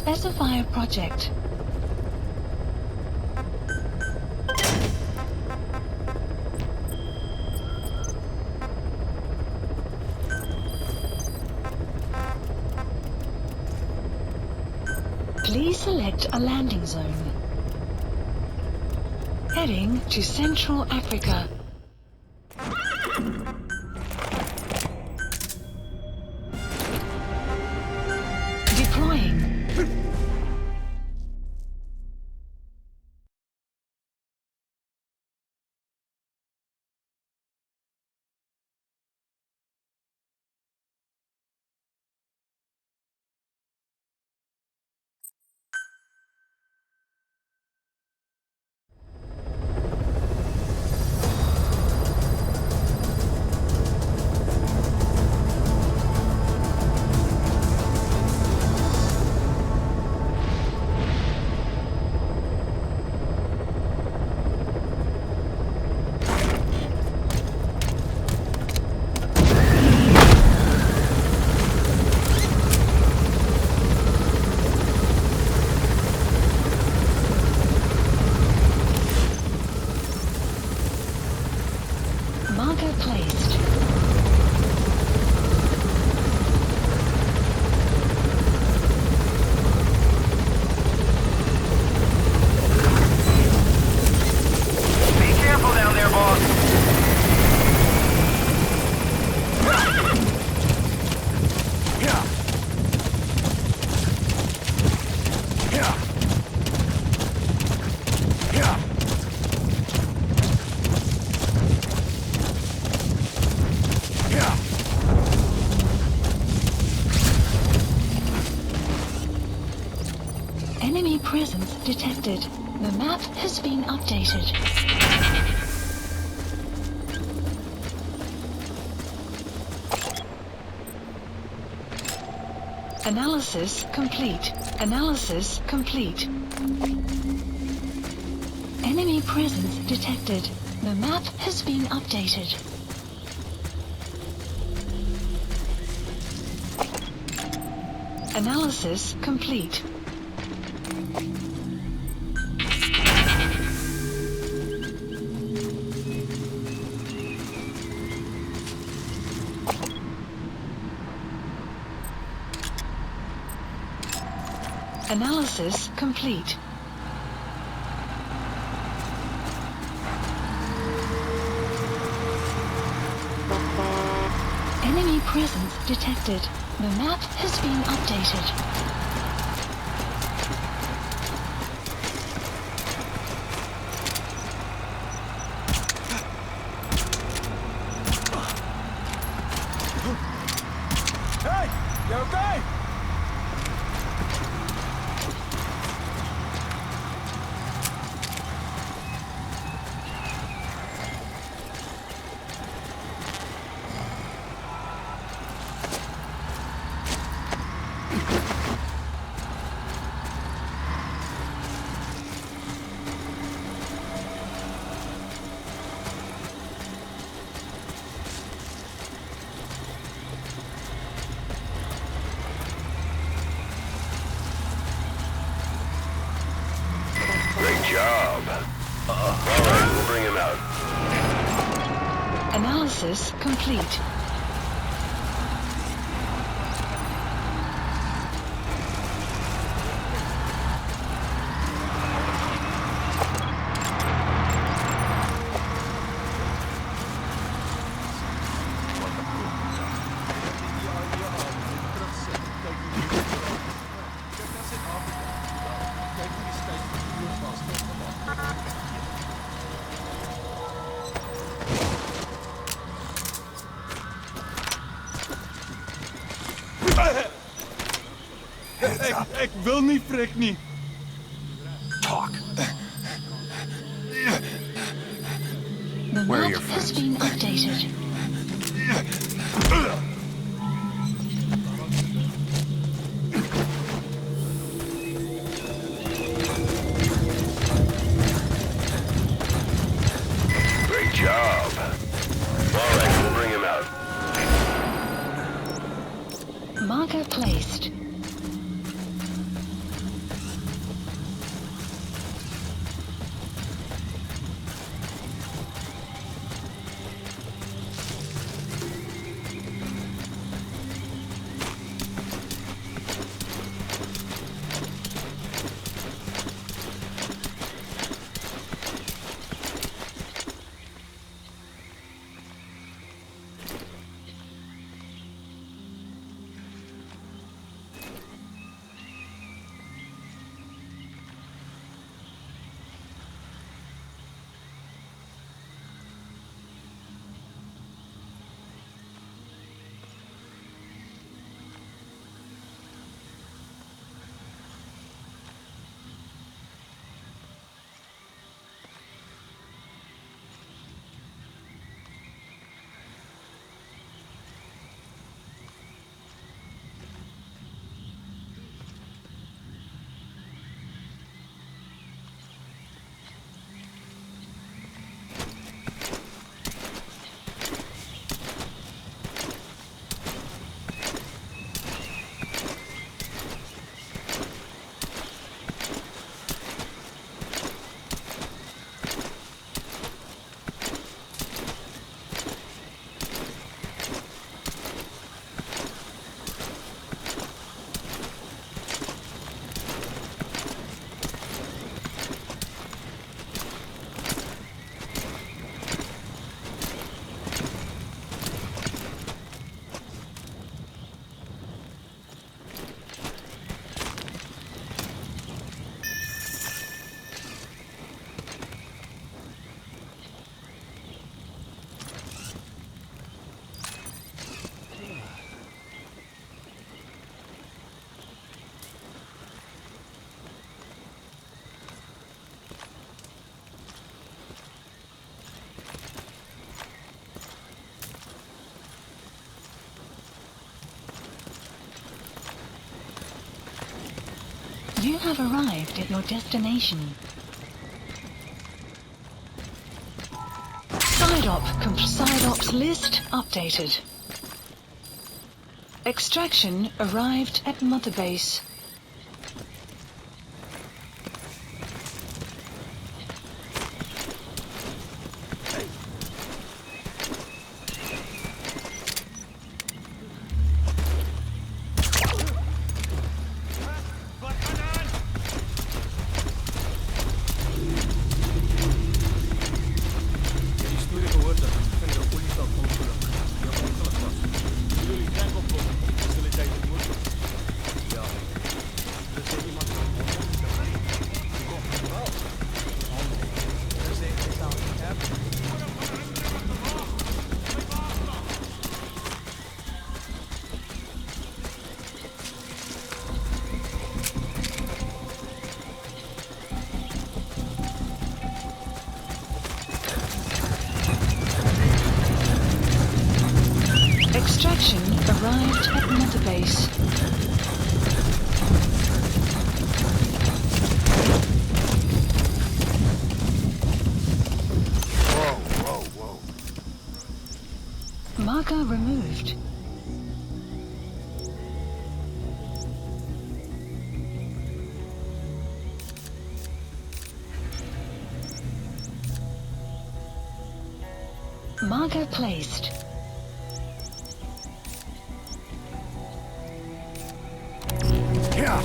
Specify a project. Please select a landing zone. Heading to Central Africa. Deploying. Marker placed. Be careful down there, boss. Enemy presence detected. The map has been updated. Analysis complete. Analysis complete. Enemy presence detected. The map has been updated. Analysis complete. Analysis complete. Enemy presence detected. The map has been updated. Hey, you okay? Great job. All right, we'll bring him out. Analysis complete. Ik wil niet, prik niet. Talk. The Where are map your has friends? been updated. Great job. All right, we'll bring him out. Marker placed. have arrived at your destination. Side ops list updated. Extraction arrived at Mother Base. Extraction arrived at Mother Base. Whoa. Marker removed. Marker placed. Yeah.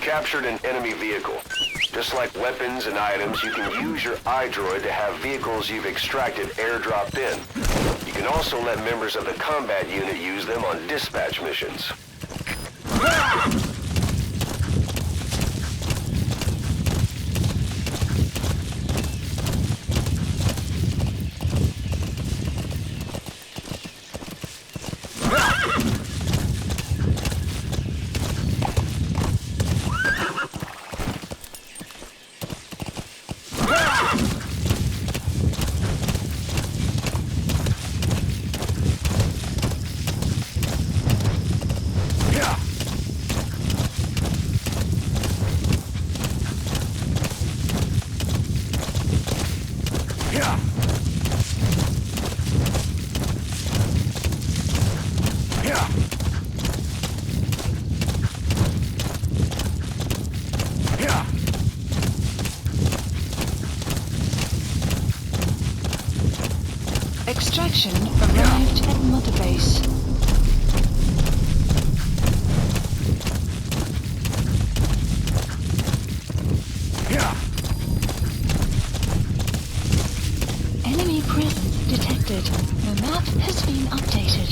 Captured an enemy vehicle. Just like weapons and items, you can use your iDroid to have vehicles you've extracted airdropped in. You can also let members of the combat unit use them on dispatch missions. Extraction arrived at Mother Base. Enemy presence detected. The map has been updated.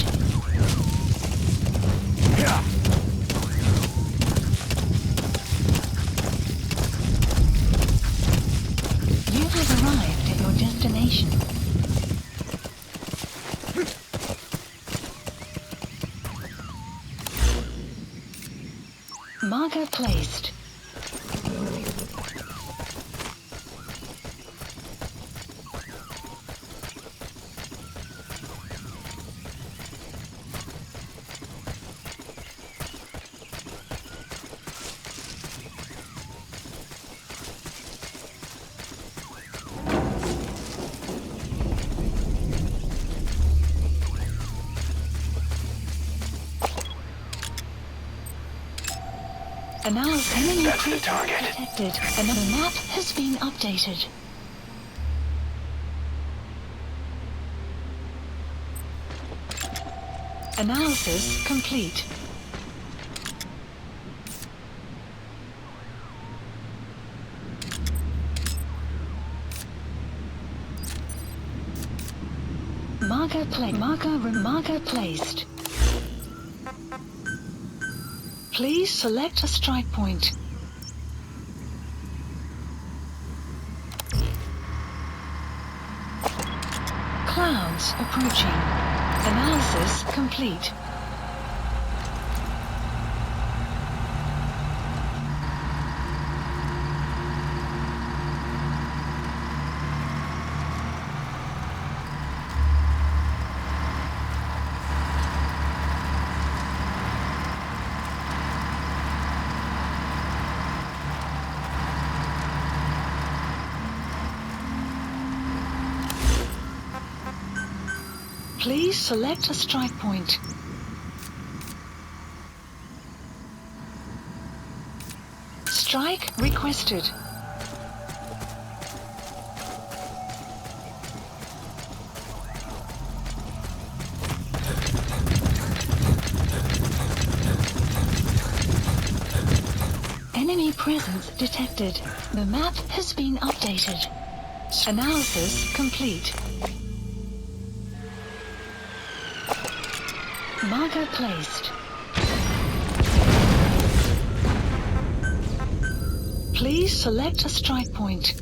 You have arrived at your destination. Marker placed. Analysis. Enemy That's the presence target. detected. Another map has been updated. Analysis complete. Marker placed. Please select a strike point. Clouds approaching. Analysis complete. Please select a strike point. Strike requested. Enemy presence detected. The map has been updated. Analysis complete. Marker placed. Please select a strike point.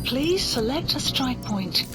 Please select a strike point.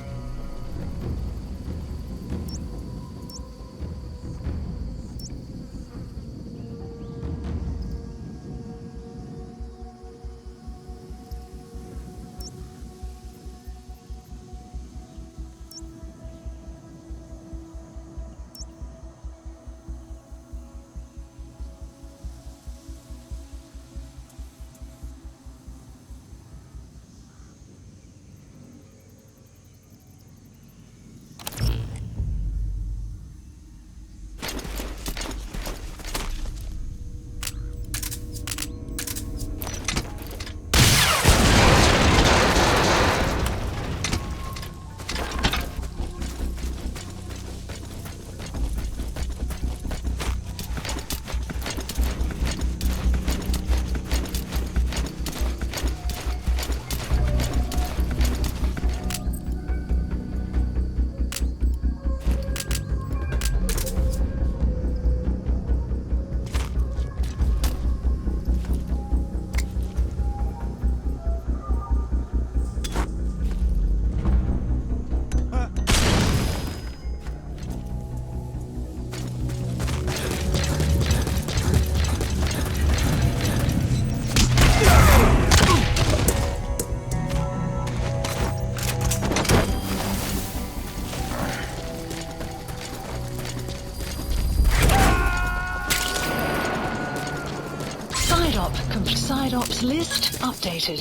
Side ops list updated.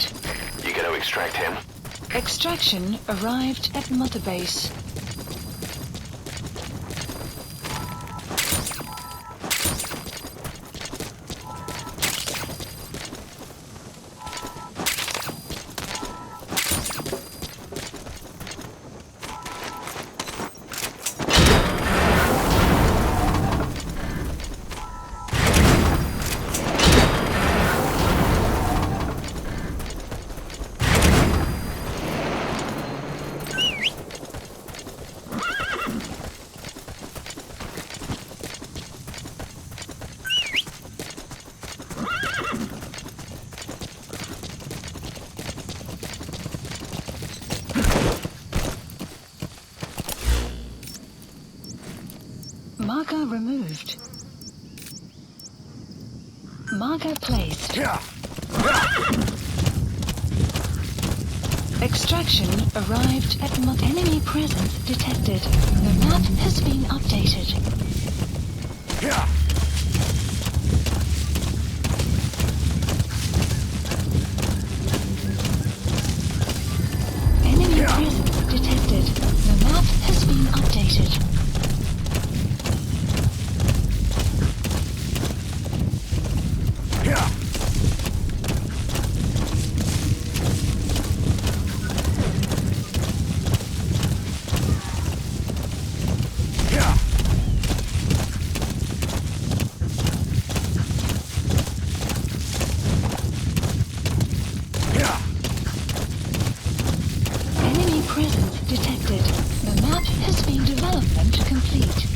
You gonna extract him? Extraction arrived at Mother Base. Marker removed. Marker placed. Extraction arrived at enemy presence detected. The map has been updated. Enemy presence detected. The map has been updated. Enemy presence detected. The map has been development complete.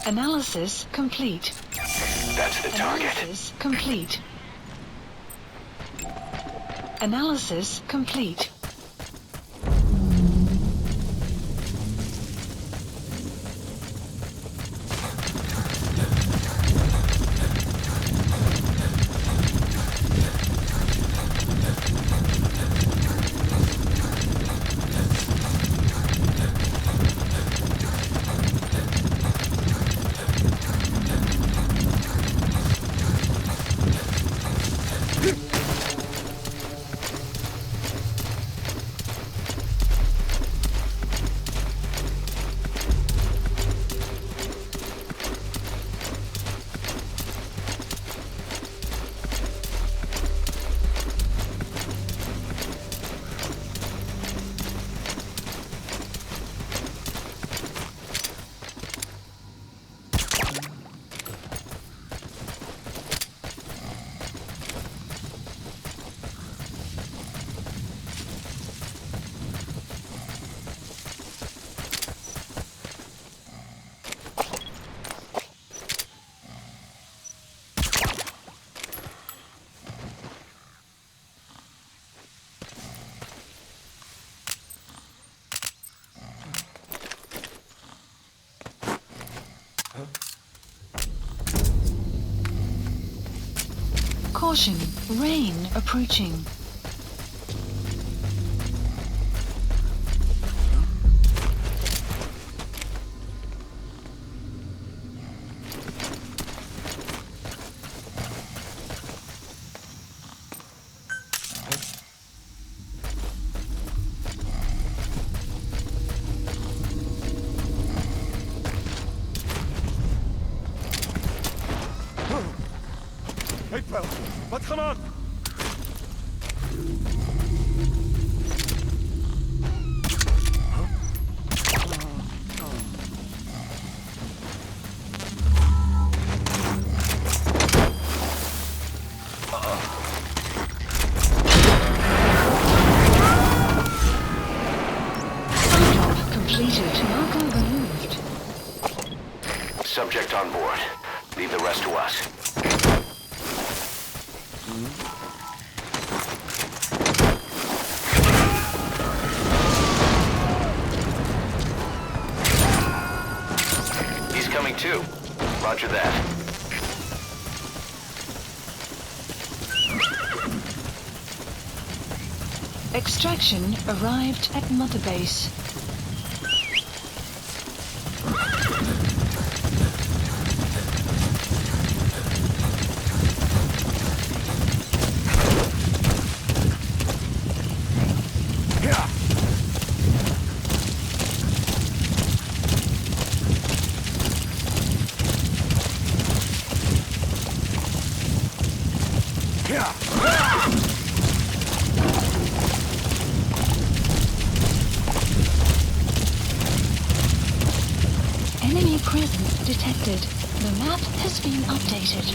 Analysis complete. That's the target. Analysis complete. Analysis complete. Caution, rain approaching. Hey, pal, wat gaan aan? Unlock completed. Marker removed. Subject on board. Leave the rest to us. He's coming too. Roger that. Extraction arrived at Mother Base. Enemy presence detected. The map has been updated.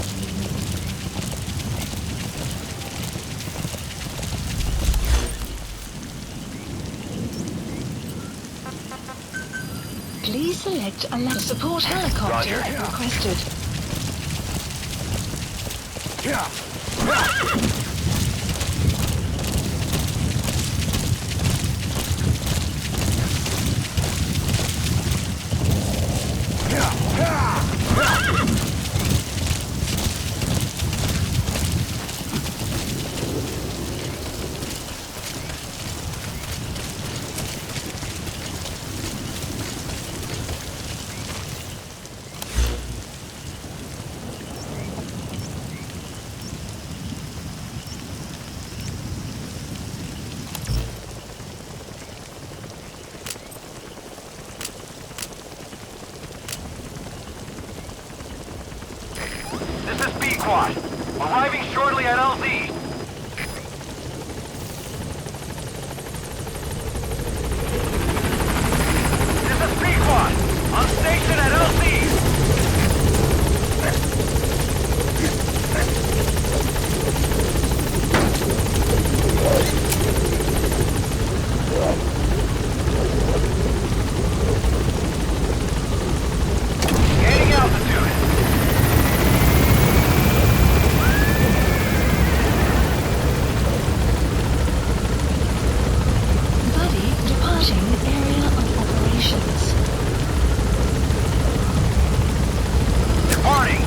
Please select a land support helicopter Roger. if requested. This is B-Quad. Arriving shortly at LZ. This is B-Quad. On station at LZ. Gaining altitude. Buddy departing area of operations. Departing.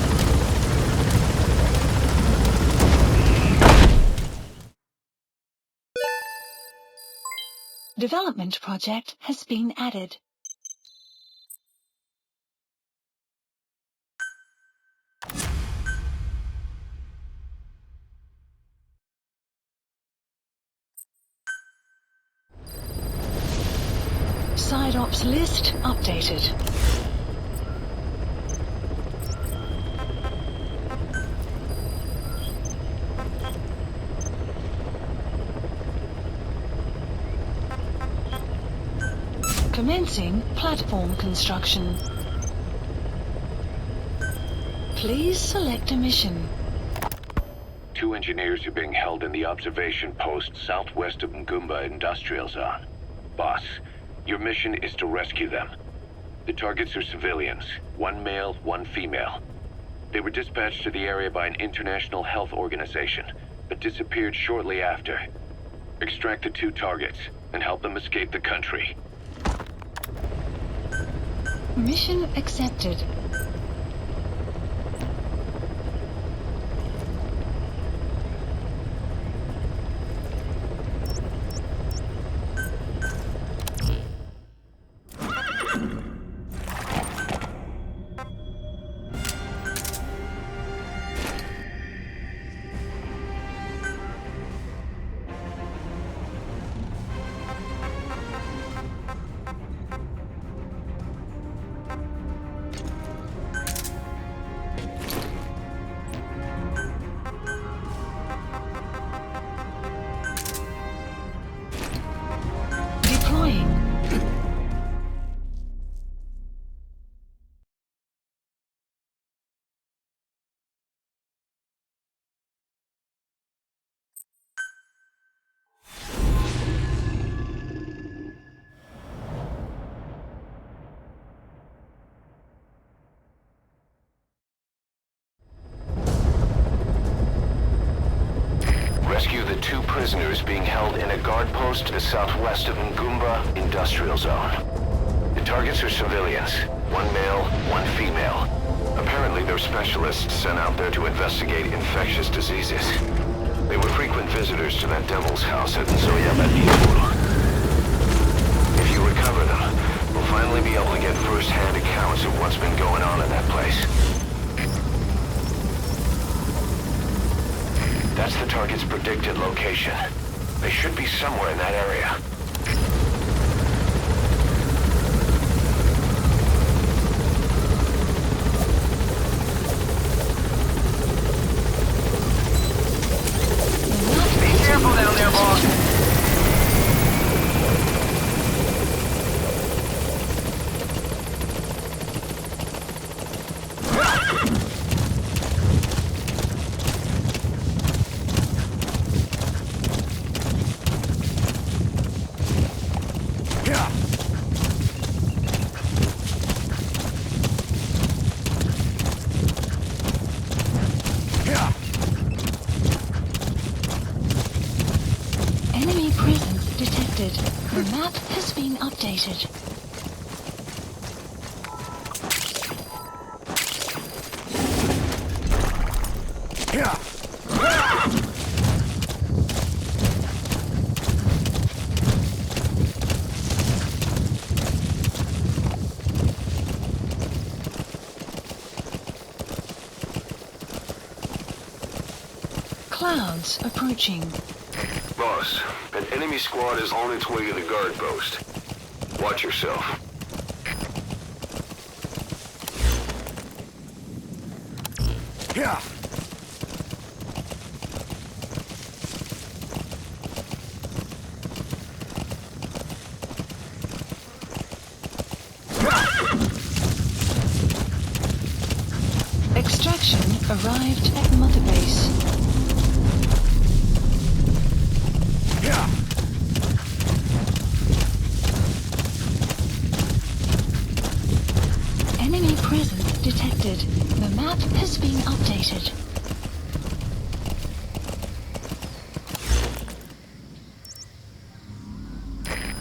Development project has been added. Side ops list updated. Commencing platform construction. Please select a mission. 2 engineers are being held in the observation post southwest of Ngumba Industrial Zone. Boss, your mission is to rescue them. The targets are civilians, 1 male, 1 female. They were dispatched to the area by an international health organization, but disappeared shortly after. Extract the 2 targets and help them escape the country. Mission accepted. Deploying. Rescue the 2 prisoners being held in a guard post to the southwest of Ngumba Industrial Zone. The targets are civilians, 1 male, 1 female. Apparently, they're specialists sent out there to investigate infectious diseases. They were frequent visitors to that devil's house at Zoya. If you recover them, we'll finally be able to get first-hand accounts of what's been going on in that place. That's the target's predicted location. They should be somewhere in that area. Be careful down there, boss. Enemy presence detected. The map has been updated. Clouds approaching. Boss, an enemy squad is on its way to the guard post. Watch yourself. Yeah. Extraction arrived at Mother Base. Yeah. Enemy presence detected. The map has been updated.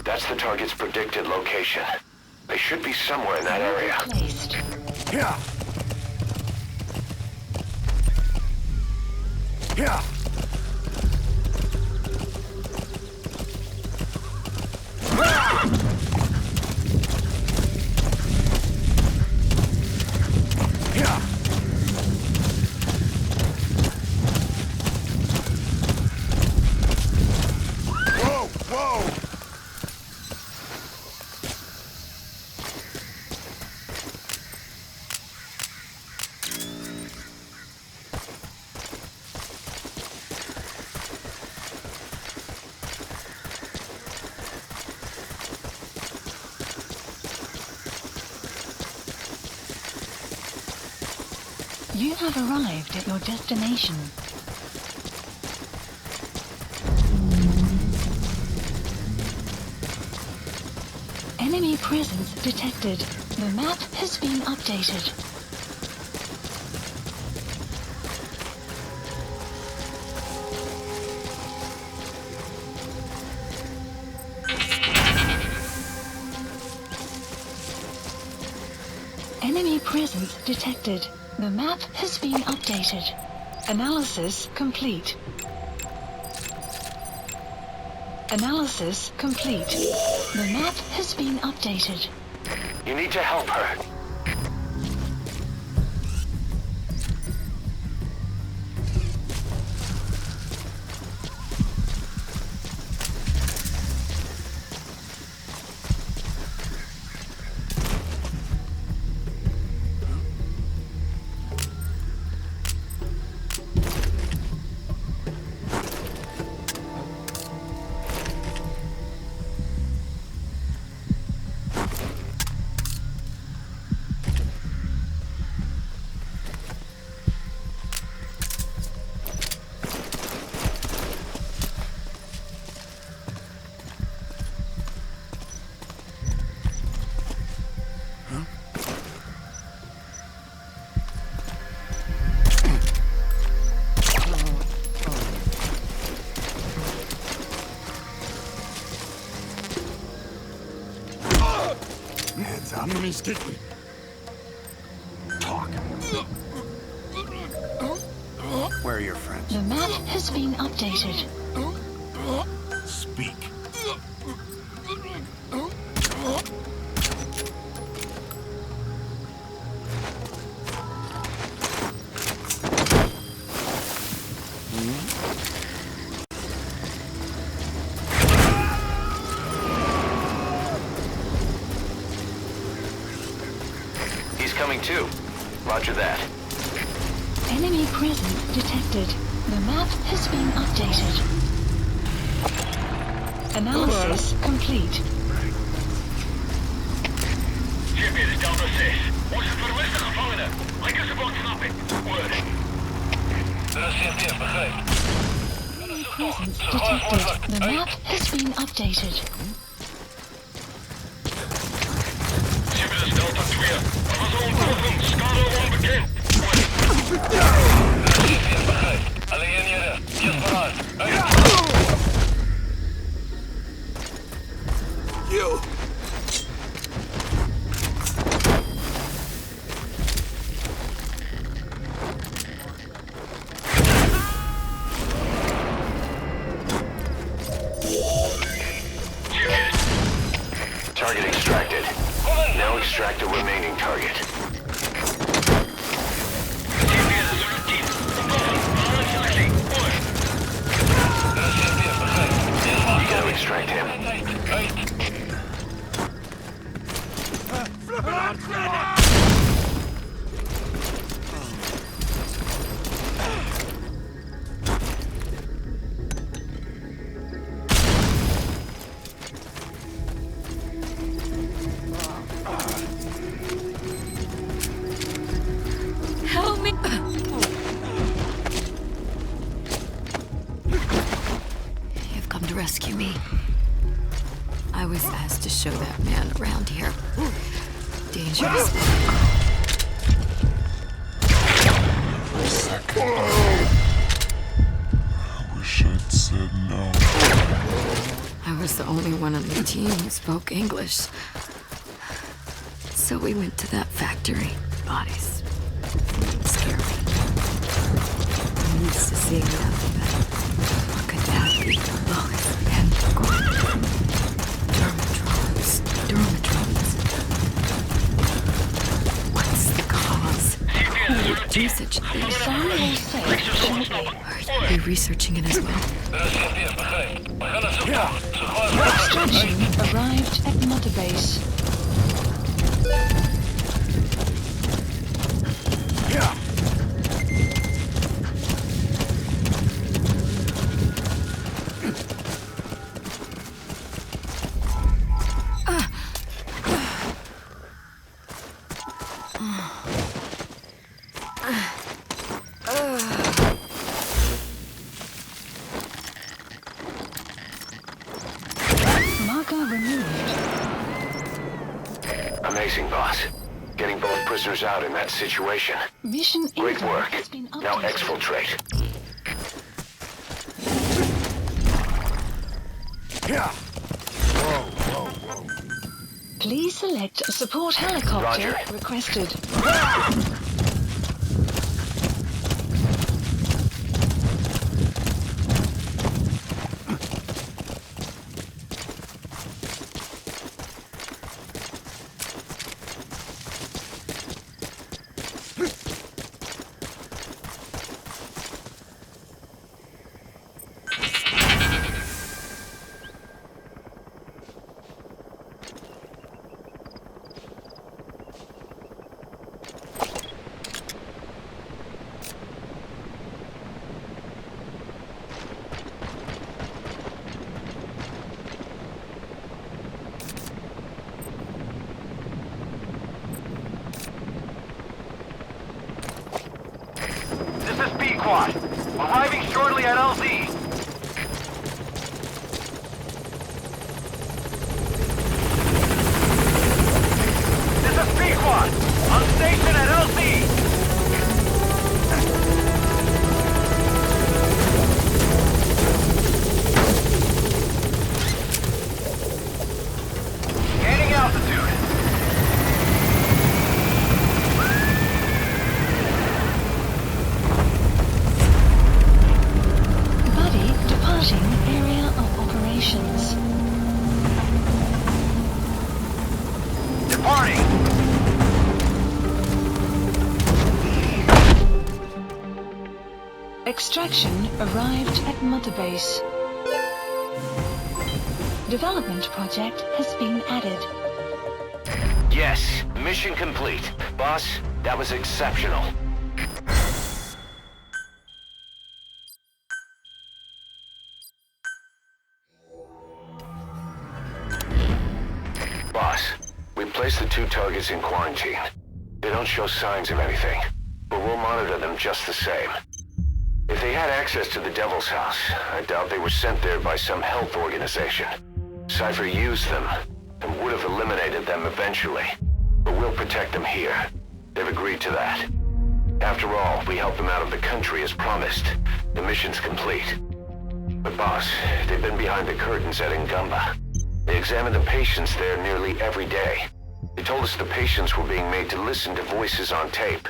That's the target's predicted location. They should be somewhere in that area. Placed. Yeah. Yeah. Yeah. Whoa, whoa. You have arrived at your destination. Enemy presence detected. The map has been updated. Enemy presence detected. The map has been updated. Analysis complete. Analysis complete. The map has been updated. You need to help her. Hands up. Enemies kick me. Talk. Where are your friends? The map has been updated. Speak. He's coming too. Roger that. Enemy presence detected. The map has been updated. Analysis complete. Ciebie, dit is 6. Onze vermiste gevangenen. Lekker ze boot snappen. Word. Dat is CFTF, begrepen. Presence detected. The map has been updated. Ciebie, dat is Delta 2. Er was al een proeven. Schade onbekend. Alleen je vooruit. You! Target extracted. Now extract the remaining target. You gotta extract him. Help me! You've come to rescue me. I was asked to show that man around here. Dangerous. I wish I'd said no. I was the only one on the team who spoke English. So we went to that factory. Bodies. Scary. I'm used to seeing that, but what could that be? Bullets and Dermatrons. What's the cause? Who would do such a thing? Some will say Are they researching it as well? extraction arrived at Mother Base. Yeah! Marker removed. Amazing, boss. Getting both prisoners out in that situation. Mission Great info work. has been Now updated. exfiltrate. Yeah! Whoa, whoa, whoa. Please select support helicopter Roger. requested. This is B-Quad. Arriving shortly at LZ. This is B-Quad. On station at LZ. Gaining altitude. Extraction arrived at Mother Base. Development project has been added. Yes, mission complete. Boss, that was exceptional. Boss, we placed the 2 targets in quarantine. They don't show signs of anything, but we'll monitor them just the same. If they had access to the Devil's House, I doubt they were sent there by some health organization. Cypher used them, and would have eliminated them eventually. But we'll protect them here. They've agreed to that. After all, we helped them out of the country as promised. The mission's complete. But boss, they've been behind the curtains at Ngumba. They examine the patients there nearly every day. They told us the patients were being made to listen to voices on tape.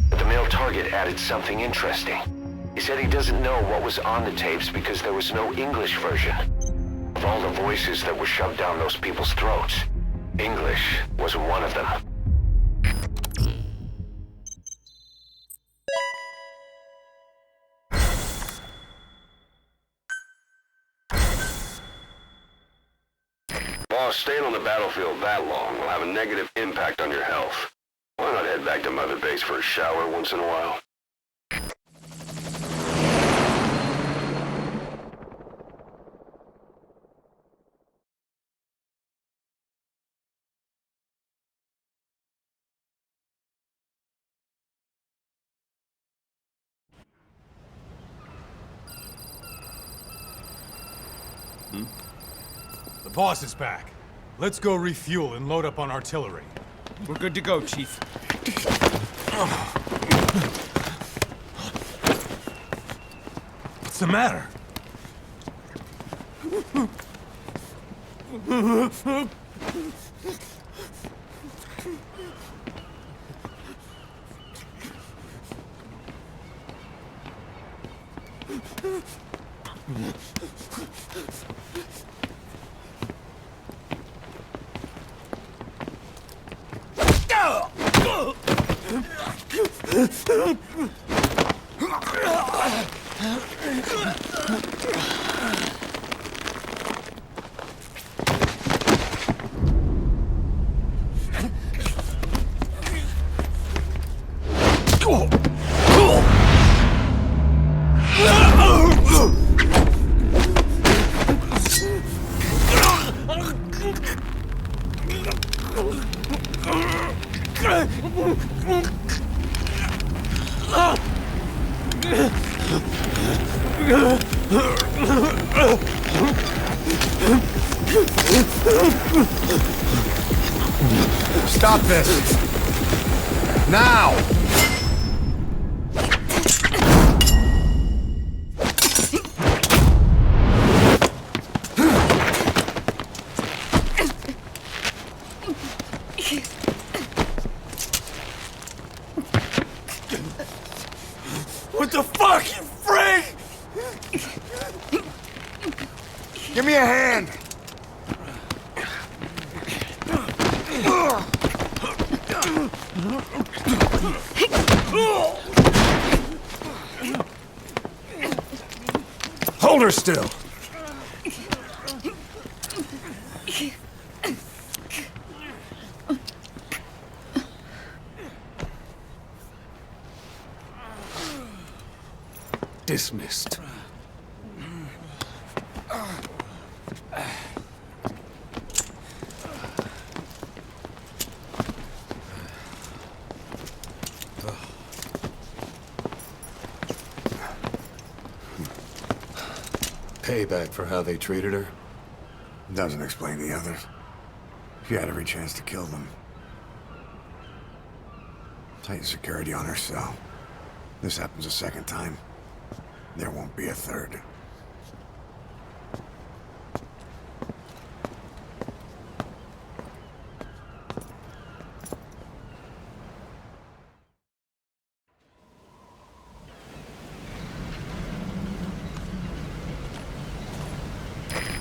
But the male target added something interesting. He said he doesn't know what was on the tapes because there was no English version. Of all the voices that were shoved down those people's throats, English wasn't one of them. Boss, staying on the battlefield that long will have a negative impact on your health. Why not head back to Mother Base for a shower once in a while? The boss is back. Let's go refuel and load up on artillery. We're good to go, Chief. What's the matter? Stop this! Now! What the fuck, you freak? Give me a hand! Hold her still! Dismissed. Payback for how they treated her? Doesn't explain the others. She had every chance to kill them. Tight security on her cell. This happens a second time. There won't be a third.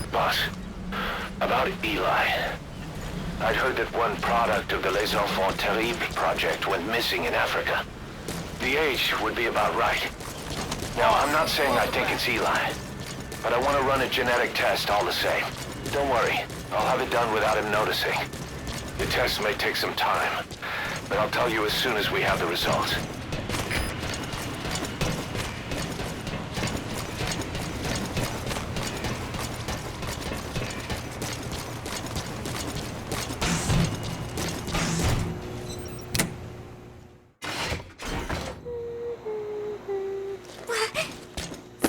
Boss, about Eli. I'd heard that one product of the Les Enfants Terribles project went missing in Africa. The age would be about right. Now, I'm not saying I think it's Eli, but I want to run a genetic test all the same. Don't worry, I'll have it done without him noticing. The test may take some time, but I'll tell you as soon as we have the results.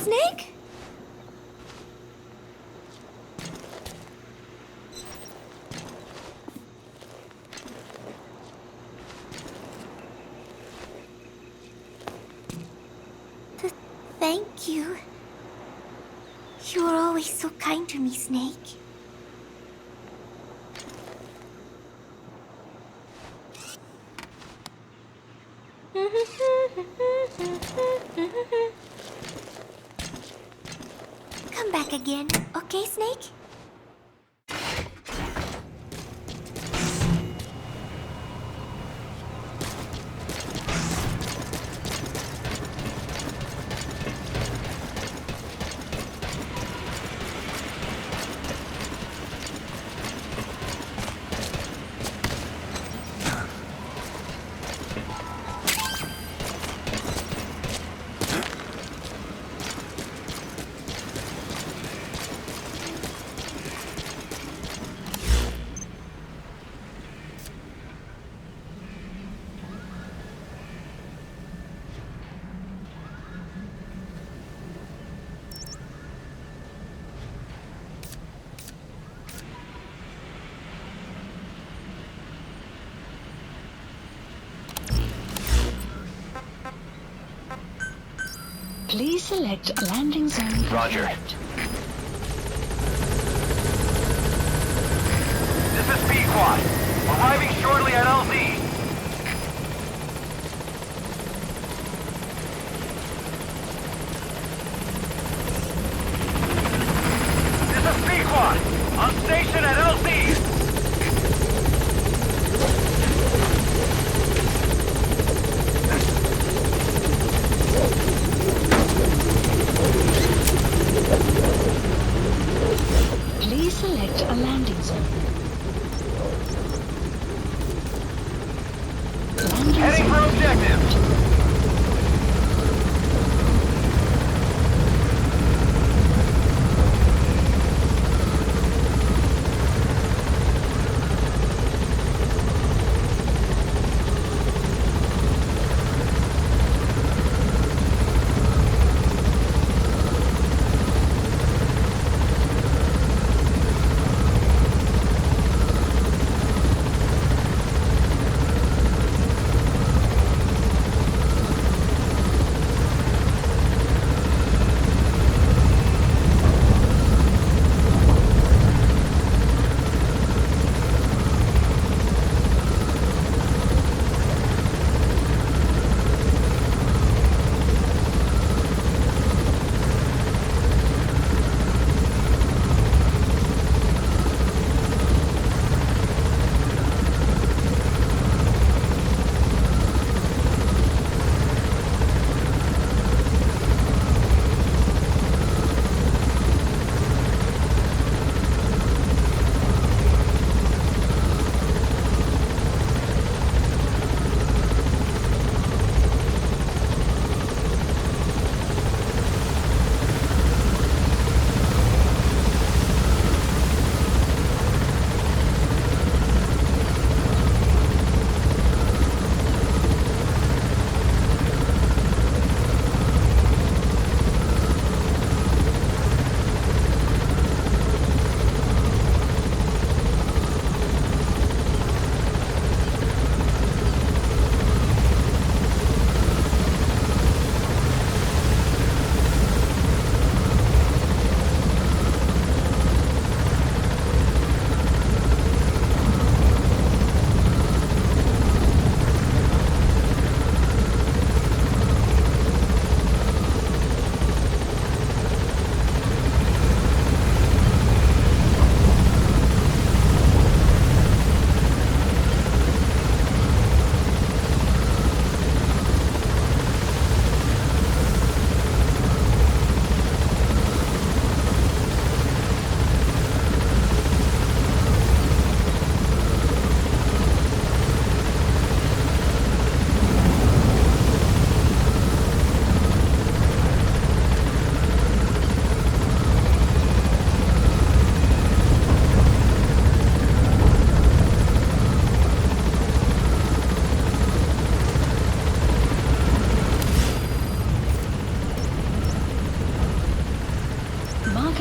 Snake? Thank you. You are always so kind to me, Snake. Come back again, okay, Snake? Please select a landing zone. Roger. This is P-Quad. Arriving shortly at LZ. This is P-Quad. On station at LZ. Please select a landing zone.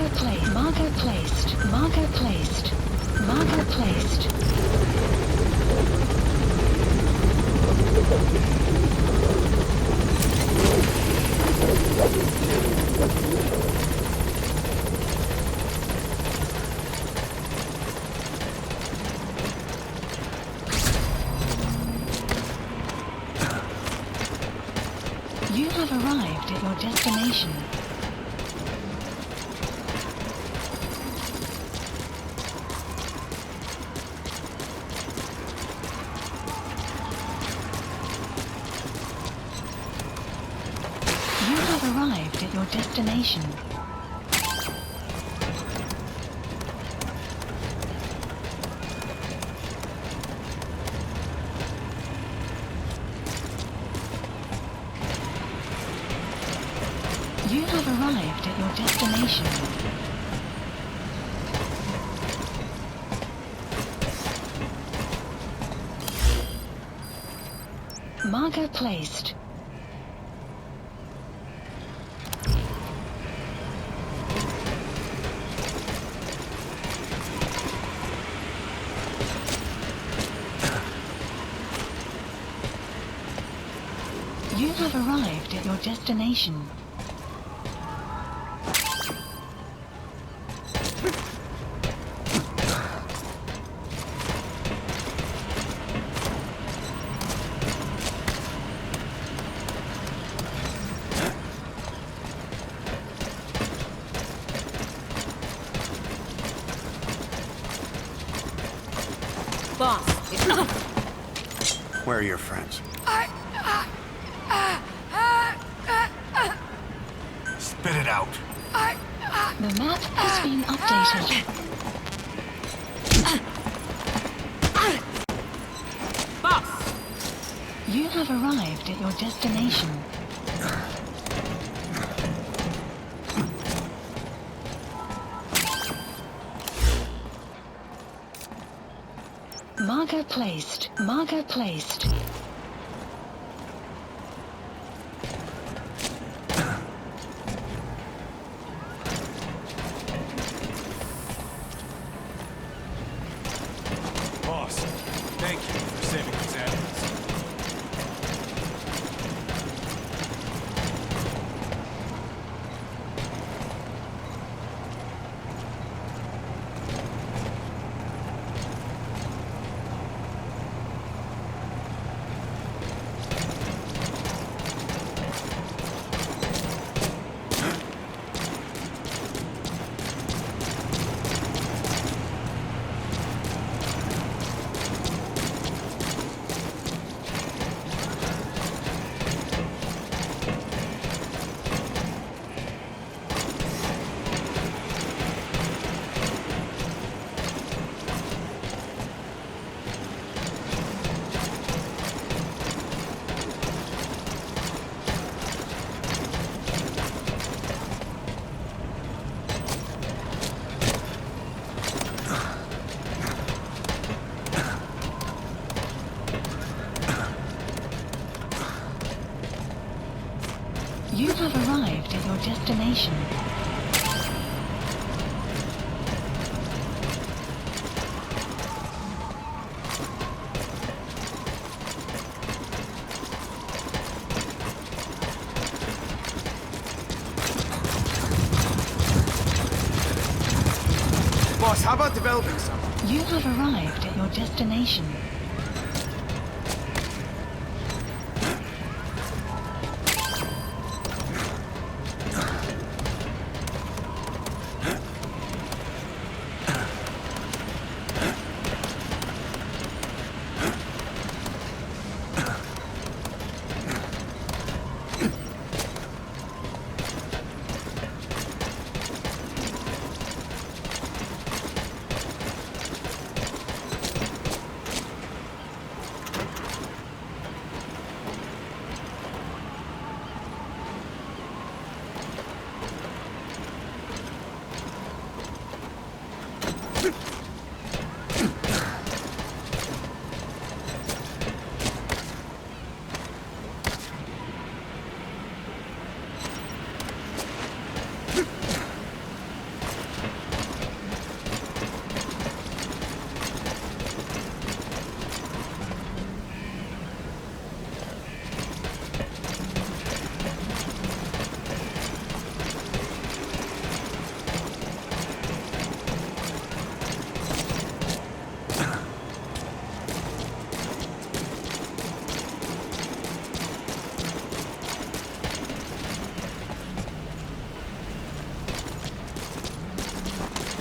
Marker placed. Marker placed. Marker placed. Marker placed. You have arrived at your destination. You have arrived at your destination. You have arrived at your destination. Marker placed. You have arrived at your destination. Boss, Where are your friends? Spit it out. The map has been updated. boss! You have arrived at your destination. Marker placed. Marker placed. Boss, thank you for saving these animals. You have arrived at your destination. Boss, how about developing some? You have arrived at your destination.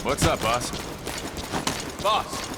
What's up, boss? Boss!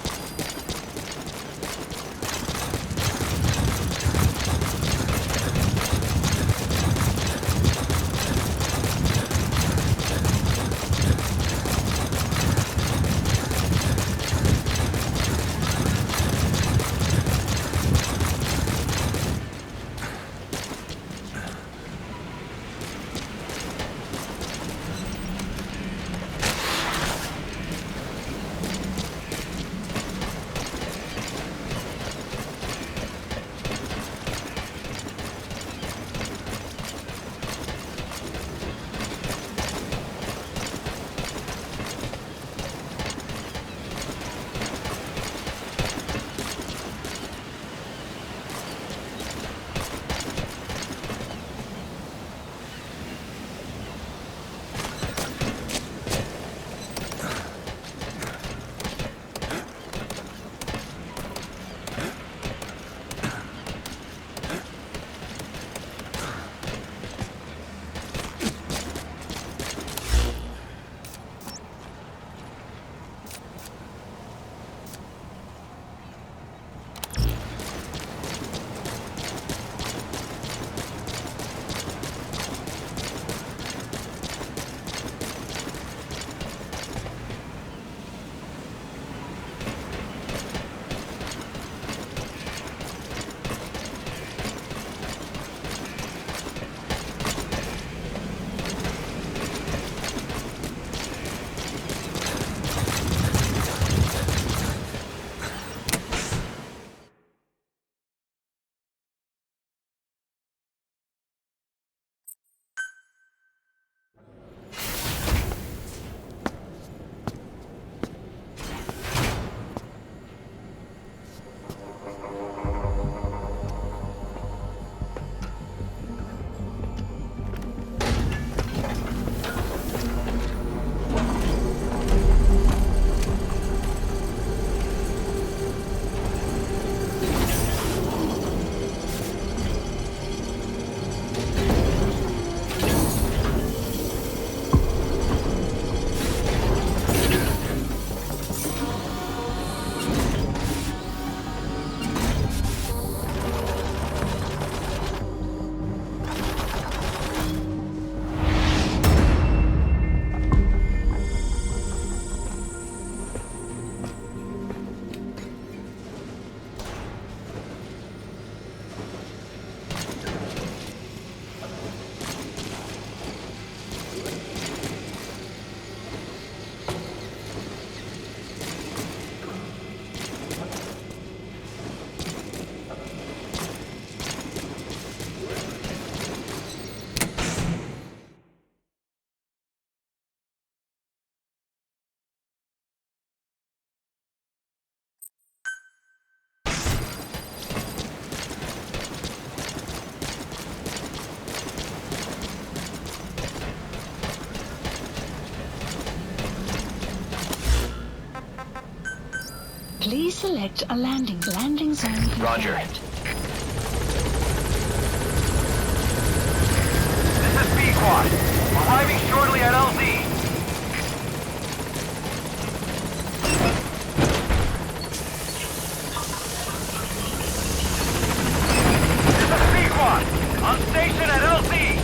Please select a landing zone. Roger. This is B-Quad. Arriving shortly at LZ. This is B-Quad. On station at LZ.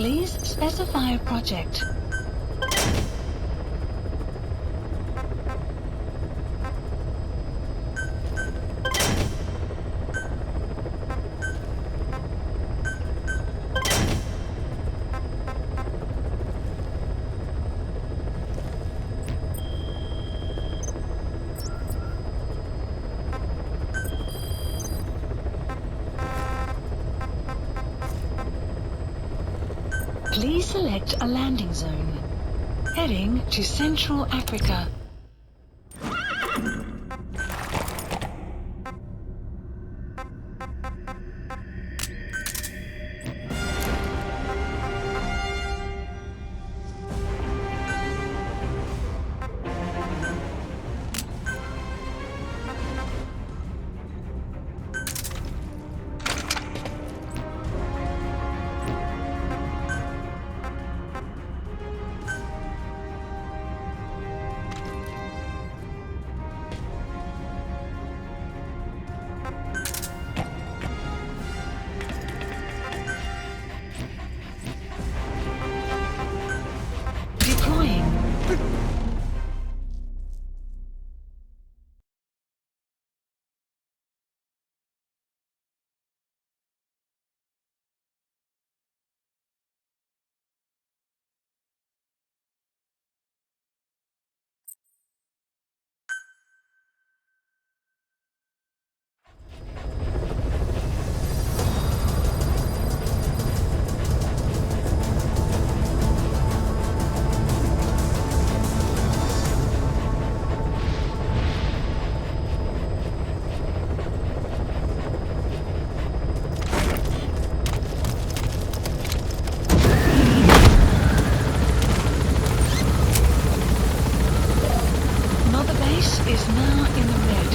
Please specify a project. Please select a landing zone. Heading to Central Africa. Is now in the red.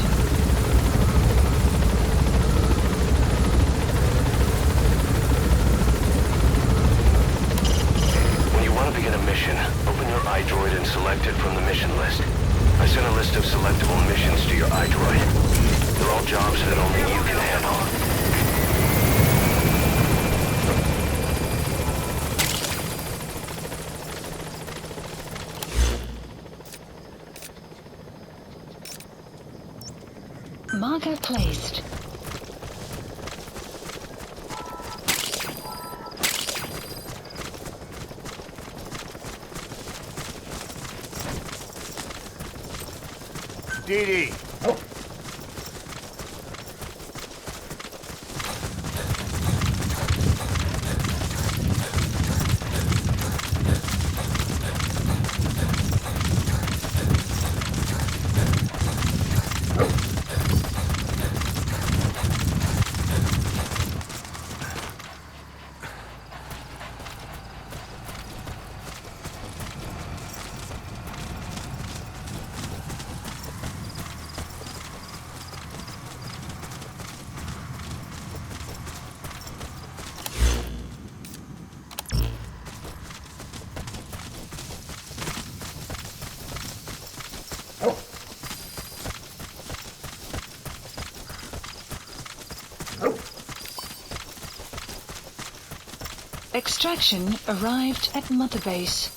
When you want to begin a mission, open your iDroid and select it from the mission list. I sent a list of selectable missions to your iDroid. They're all jobs that only you can handle. Marker placed. DD. Extraction arrived at Mother Base.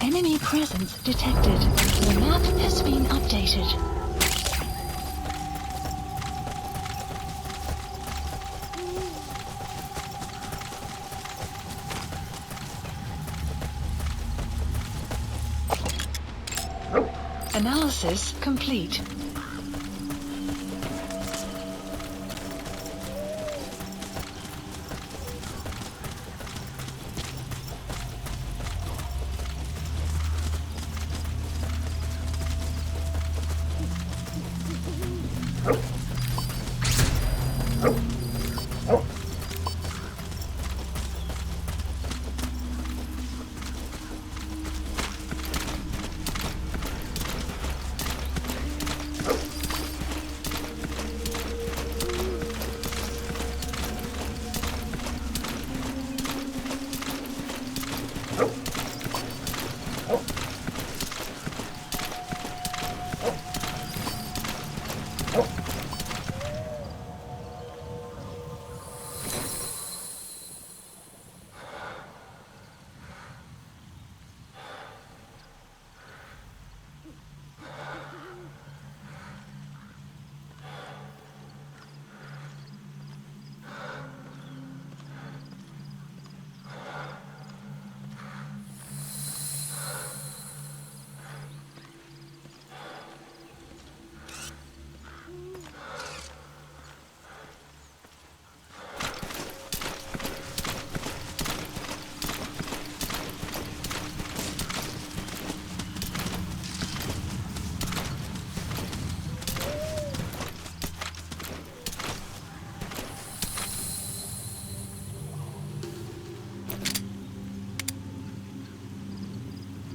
Enemy presence detected. The map has been updated. Analysis complete.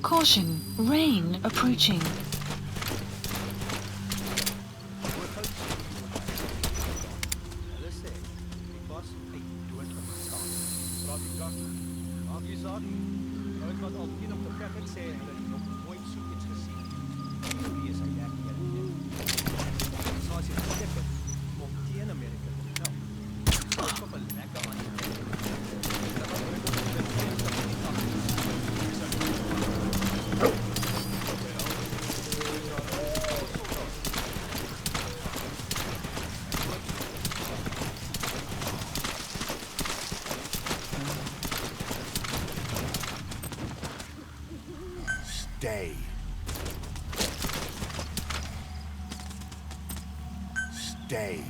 Caution, rain approaching. Stay. Stay.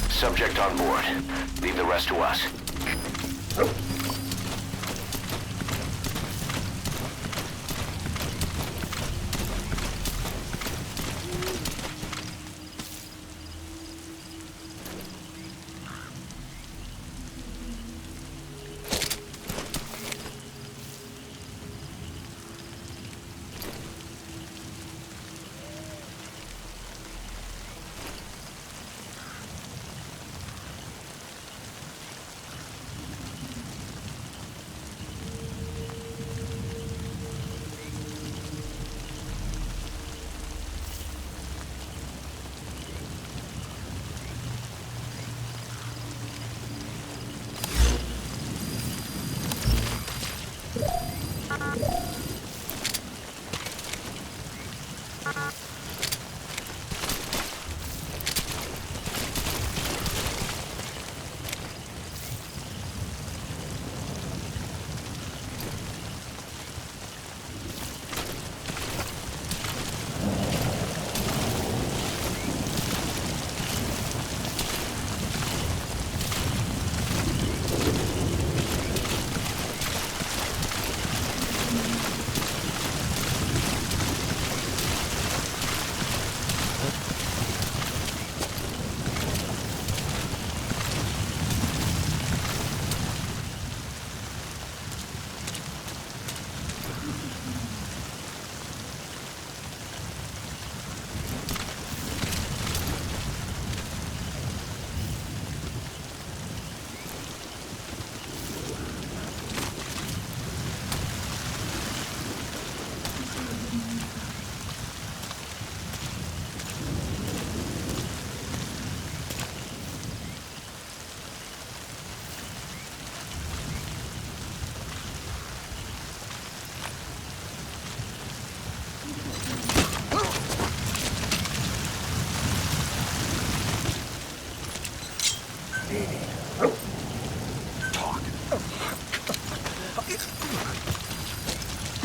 Subject on board. Leave the rest to us.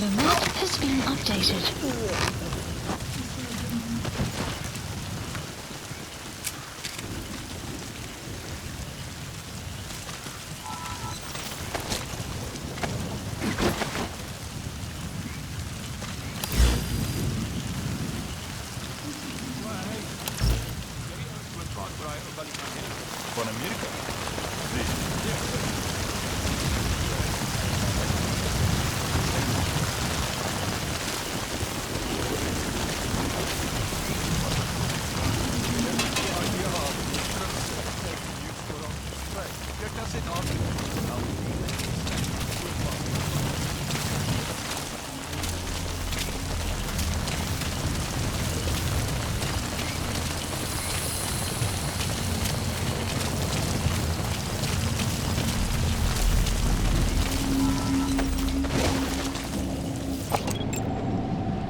The map has been updated. Von Amerika?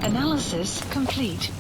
Analysis complete.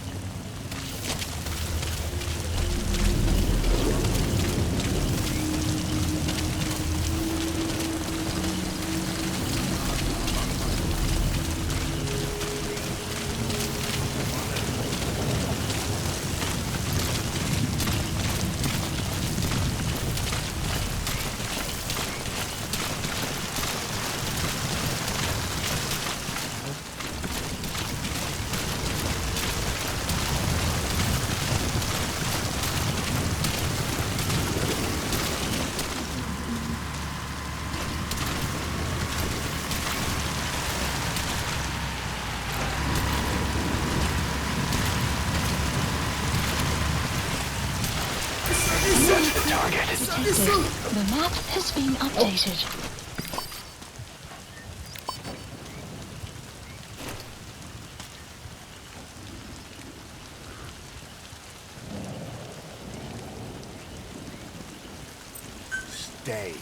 target. Detected. The map has been updated. Stay.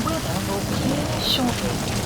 Weather will clear shortly.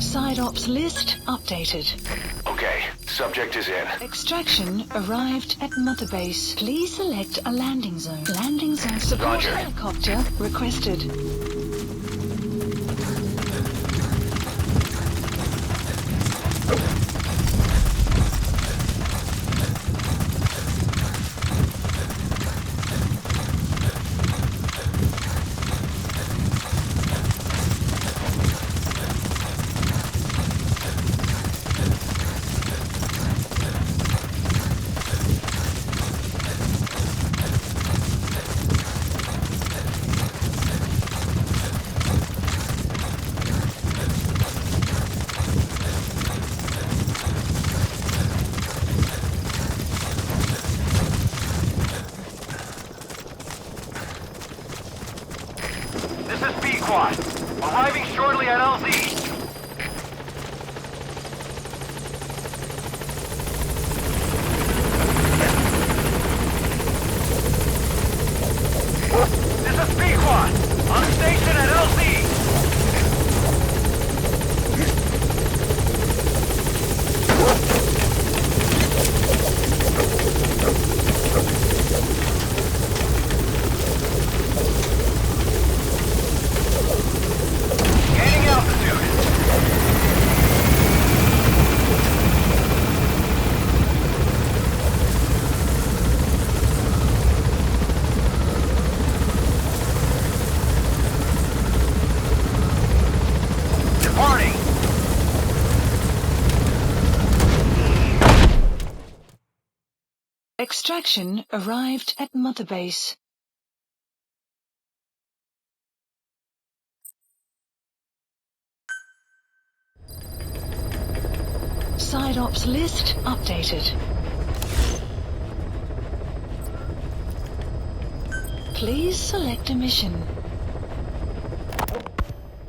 Side ops list updated. Okay, subject is in. Extraction arrived at Mother Base. Please select a landing zone. Landing zone support Roger. helicopter requested. This is B-Quad. Arriving shortly at LZ. This is B-Quad. On station at LZ. Gaining altitude. Departing. Extraction arrived at Mother Base. Side ops list updated. Please select a mission.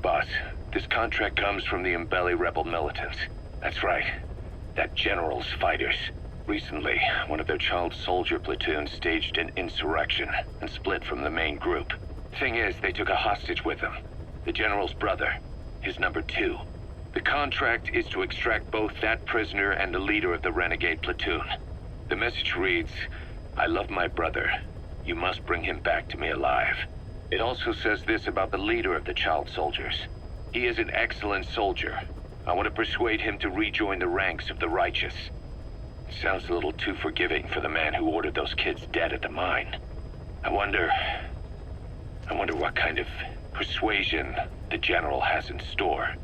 Boss, this contract comes from the Mbeli rebel militants. That's right. That general's fighters. Recently, one of their child soldier platoons staged an insurrection and split from the main group. Thing is, they took a hostage with them. The general's brother, his number 2. The contract is to extract both that prisoner and the leader of the renegade platoon. The message reads, "I love my brother. You must bring him back to me alive." It also says this about the leader of the child soldiers. "He is an excellent soldier. I want to persuade him to rejoin the ranks of the righteous." Sounds a little too forgiving for the man who ordered those kids dead at the mine. I wonder what kind of persuasion the General has in store.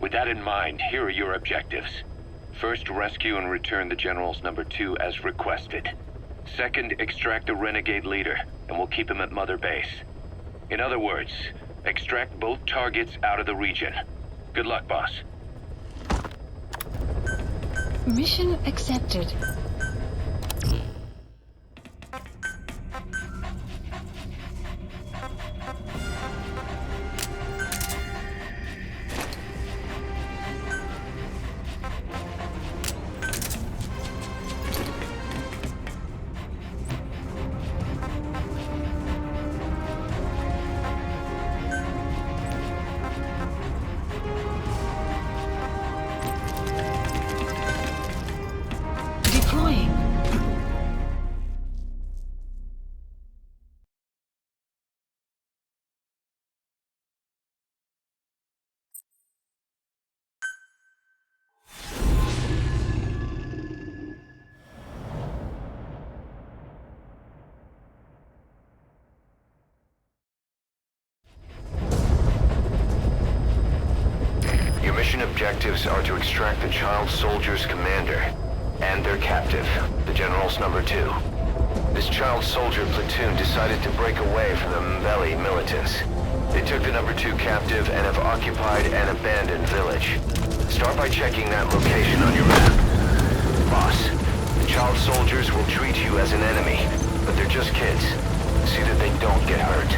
With that in mind, here are your objectives. First, rescue and return the General's number 2 as requested. Second, extract the renegade leader, and we'll keep him at Mother Base. In other words, extract both targets out of the region. Good luck, boss. Mission accepted. Deploying. Your mission objectives are to extract the child soldier's commander and their captive, the General's number 2. This child soldier platoon decided to break away from the Mbeli militants. They took the number 2 captive and have occupied an abandoned village. Start by checking that location on your map. Boss, the child soldiers will treat you as an enemy, but they're just kids. See that they don't get hurt.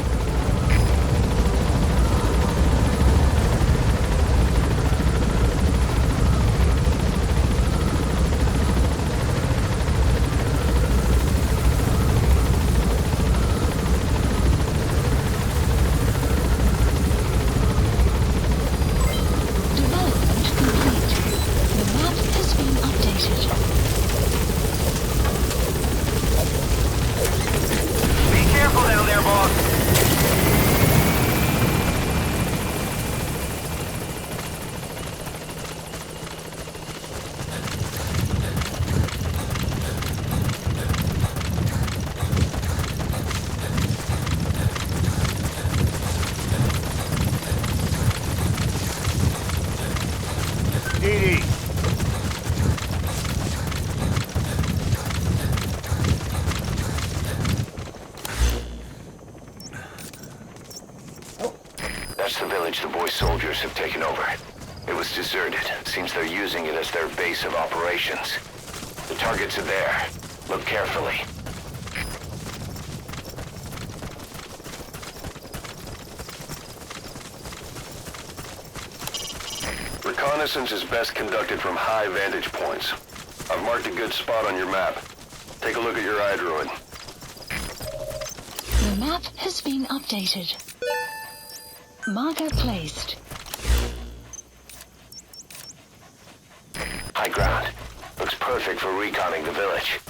That's the village the boy soldiers have taken over. It was deserted. Seems they're using it as their base of operations. The targets are there. Look carefully. Reconnaissance is best conducted from high vantage points. I've marked a good spot on your map. Take a look at your iDroid. The map has been updated. Marker placed. High ground. Looks perfect for reconning the village.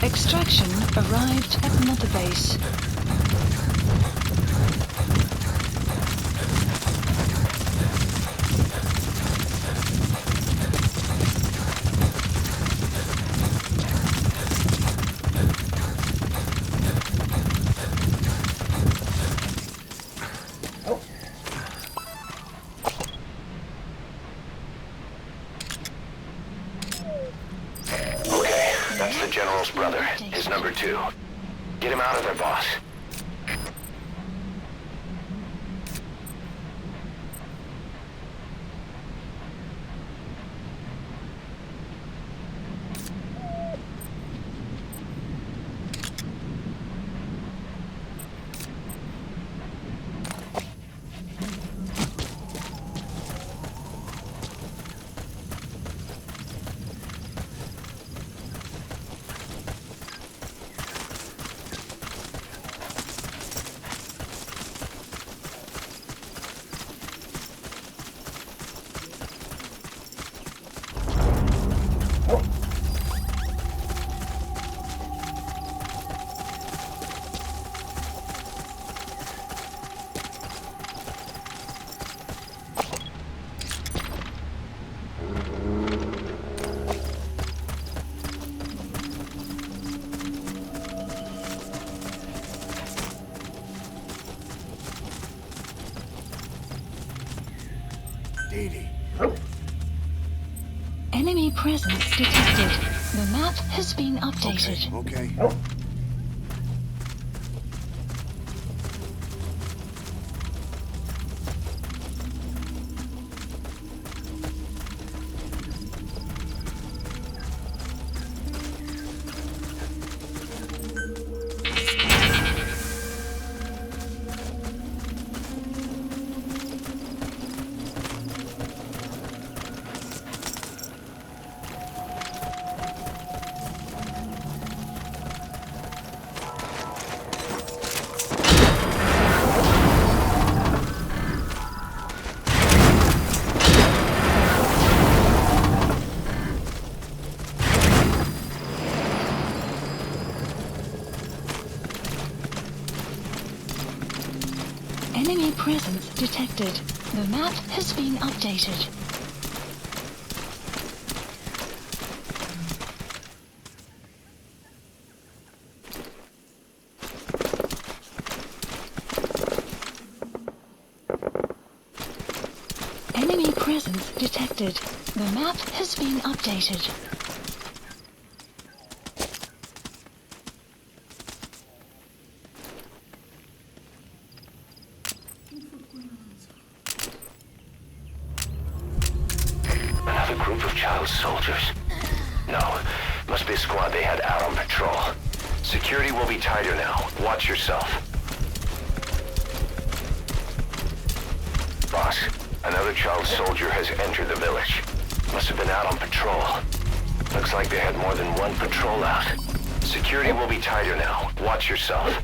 Extraction arrived at Mother Base. That's the General's brother, his number 2. Get him out of there, boss. Edie. Enemy presence detected. The map has been updated. Okay. Enemy presence detected. The map has been updated. Enemy presence detected. The map has been updated. Another group of child soldiers. No, must be a squad they had out on patrol. Security will be tighter now. Watch yourself. Boss, another child soldier has entered the village. Must have been out on patrol. Looks like they had more than one patrol out. Security will be tighter now. Watch yourself.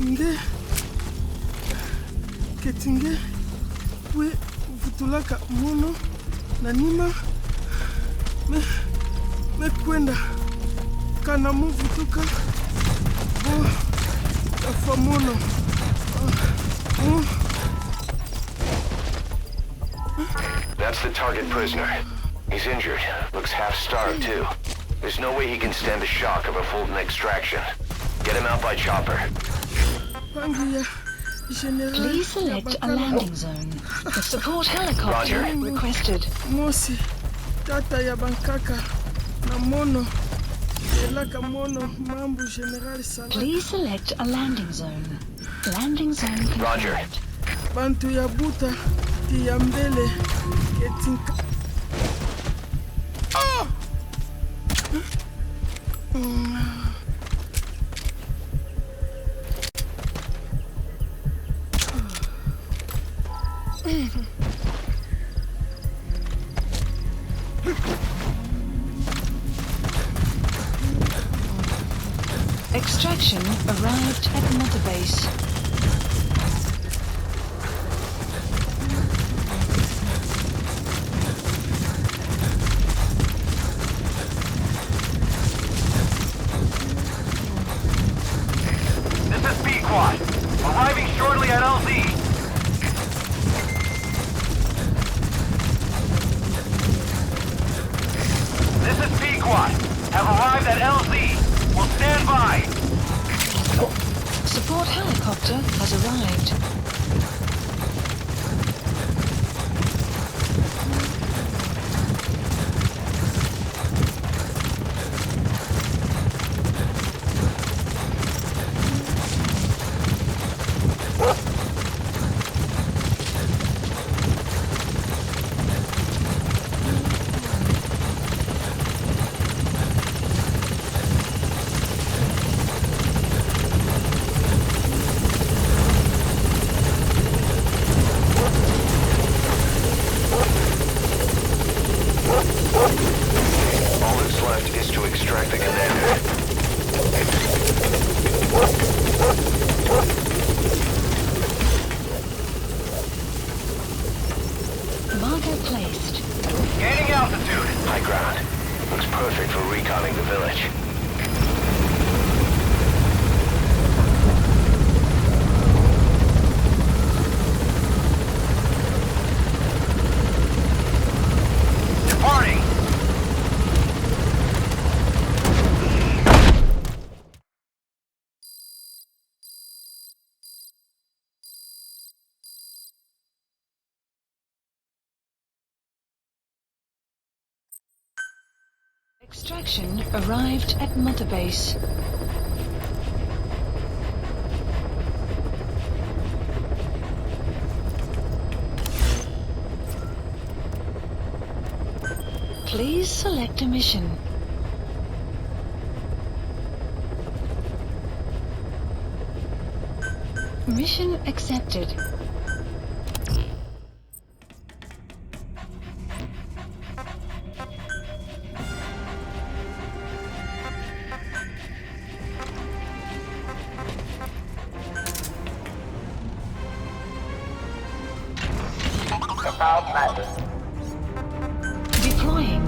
Nge ketinge we vutulaka mono na nima me kwenda kana mu vutuka bo afa mono That's the target prisoner. He's injured. Looks half-starved, too. There's no way he can stand the shock of a Fulton extraction. Get him out by chopper. Pangia Please select a landing zone. The support helicopter requested. Mosi, tata ya bankaka, na mono, elaka mono, mambu General Salaka. Please select a landing zone. Landing zone confirmed. Bantu ya buta, ti ya mbele, ketinka. Extraction arrived at Mother Base. This is B-Quad. Arriving shortly at LZ. This is B-Quad. Have arrived at LZ. Will stand by. Support helicopter has arrived. Marker placed. Gaining altitude. High ground. Looks perfect for reconning the village. Departing. Extraction arrived at Mother Base. Please select a mission. Mission accepted. Deploying.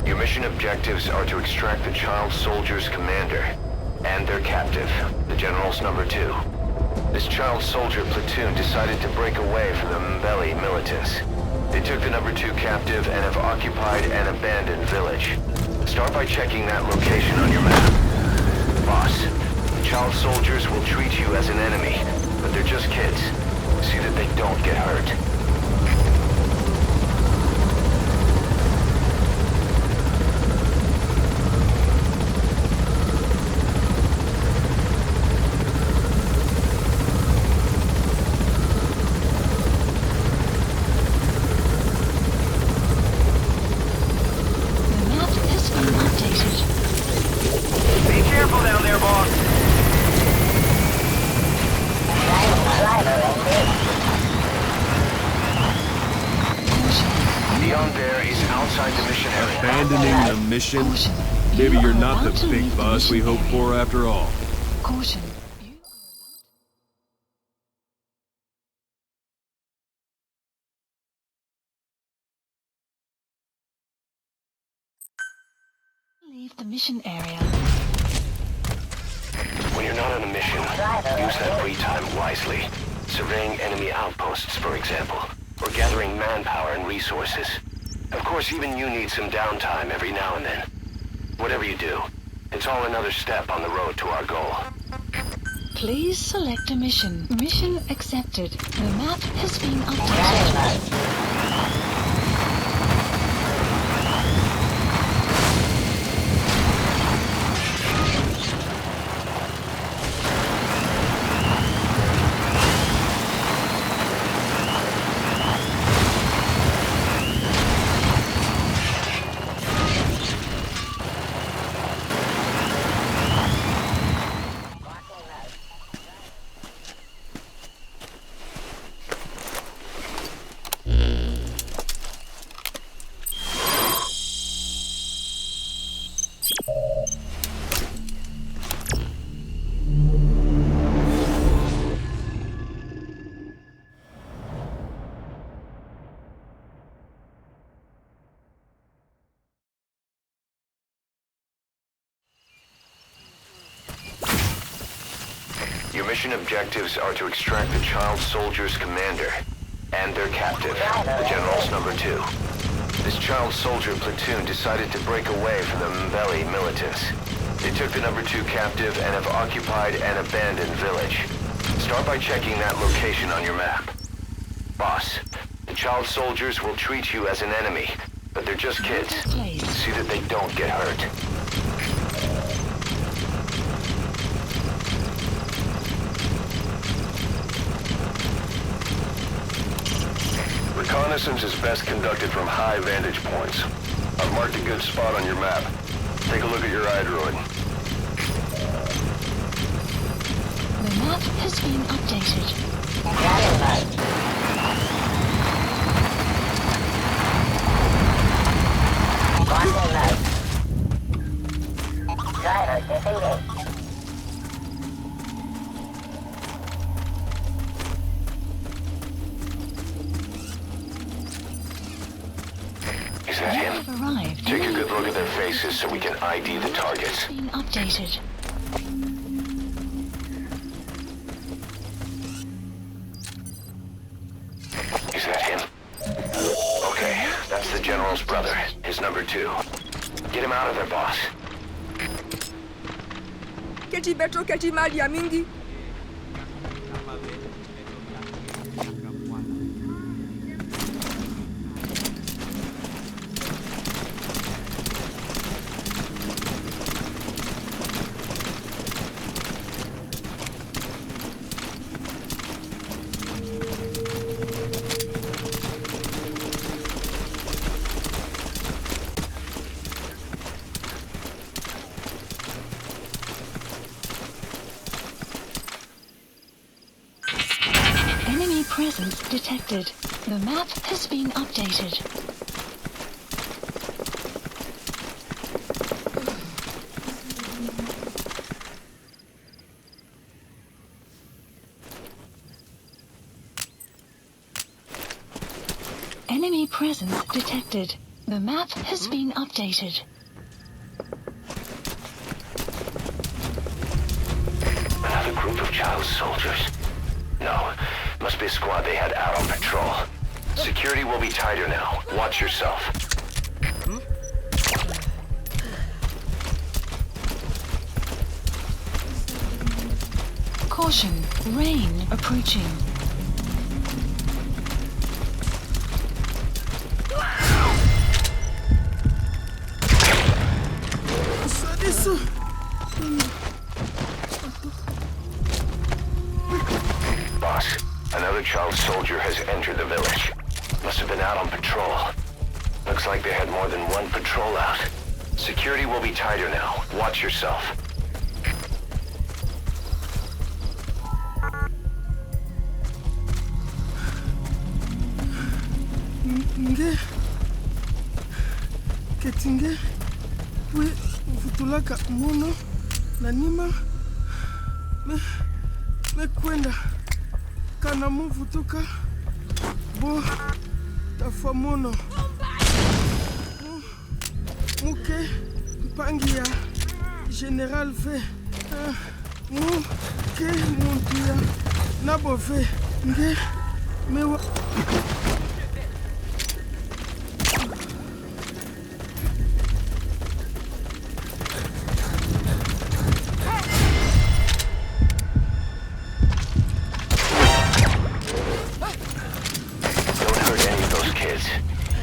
Your mission objectives are to extract the child soldier's commander and their captive, the General's number 2. This child soldier platoon decided to break away from the Mbeli militants. They took the number 2 captive and have occupied an abandoned village. Start by checking that location on your map. Boss, the child soldiers will treat you as an enemy, but they're just kids. See that they don't get hurt. Abandoning the mission? Maybe you're not the big boss we hoped for after all. Caution. mission area. When you're not on a mission, use that free time wisely. Surveying enemy outposts, for example, or gathering manpower and resources. Of course, even you need some downtime every now and then. Whatever you do, it's all another step on the road to our goal. Please select a mission. Mission accepted. The map has been updated. Your mission objectives are to extract the child soldier's commander and their captive, the General's number 2. This child soldier platoon decided to break away from the Mbeli militants. They took the number 2 captive and have occupied an abandoned village. Start by checking that location on your map. Boss, the child soldiers will treat you as an enemy, but they're just kids. See that they don't get hurt. Reconnaissance is best conducted from high vantage points. I've marked a good spot on your map. Take a look at your iDroid. The map has been updated. Is that him? Take a good look at their faces so we can ID the targets. Been updated. Is that him? Okay, that's the General's brother, his number 2. Get him out of there, boss. Keti beto keti mali ya mingi. Presence detected. The map has been updated. Enemy presence detected. The map has been updated. Another group of child soldiers. No, must be a squad they had out on patrol. Security will be tighter now. Watch yourself. Caution, rain approaching. Boss, another child soldier has entered the village. Must have been out on patrol. Looks like they had more than one patrol out. Security will be tighter now. Watch yourself. Ketinge we vutulaka mono na nima me kwenda kana muvutuka bo tafa mono muke Pangia, General Fe, Mu, Ke, Muntia, Nabo Fe, Nge, Mewa.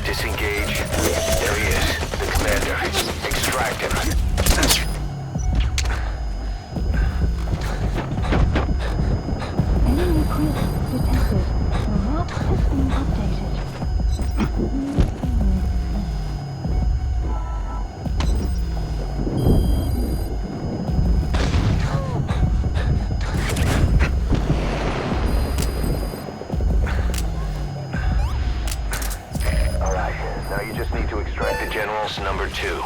Disengage. There he is, the commander. Extract him. Enemy cruiser detected. The map has been updated. Alright, now you just need to extract the General's number 2.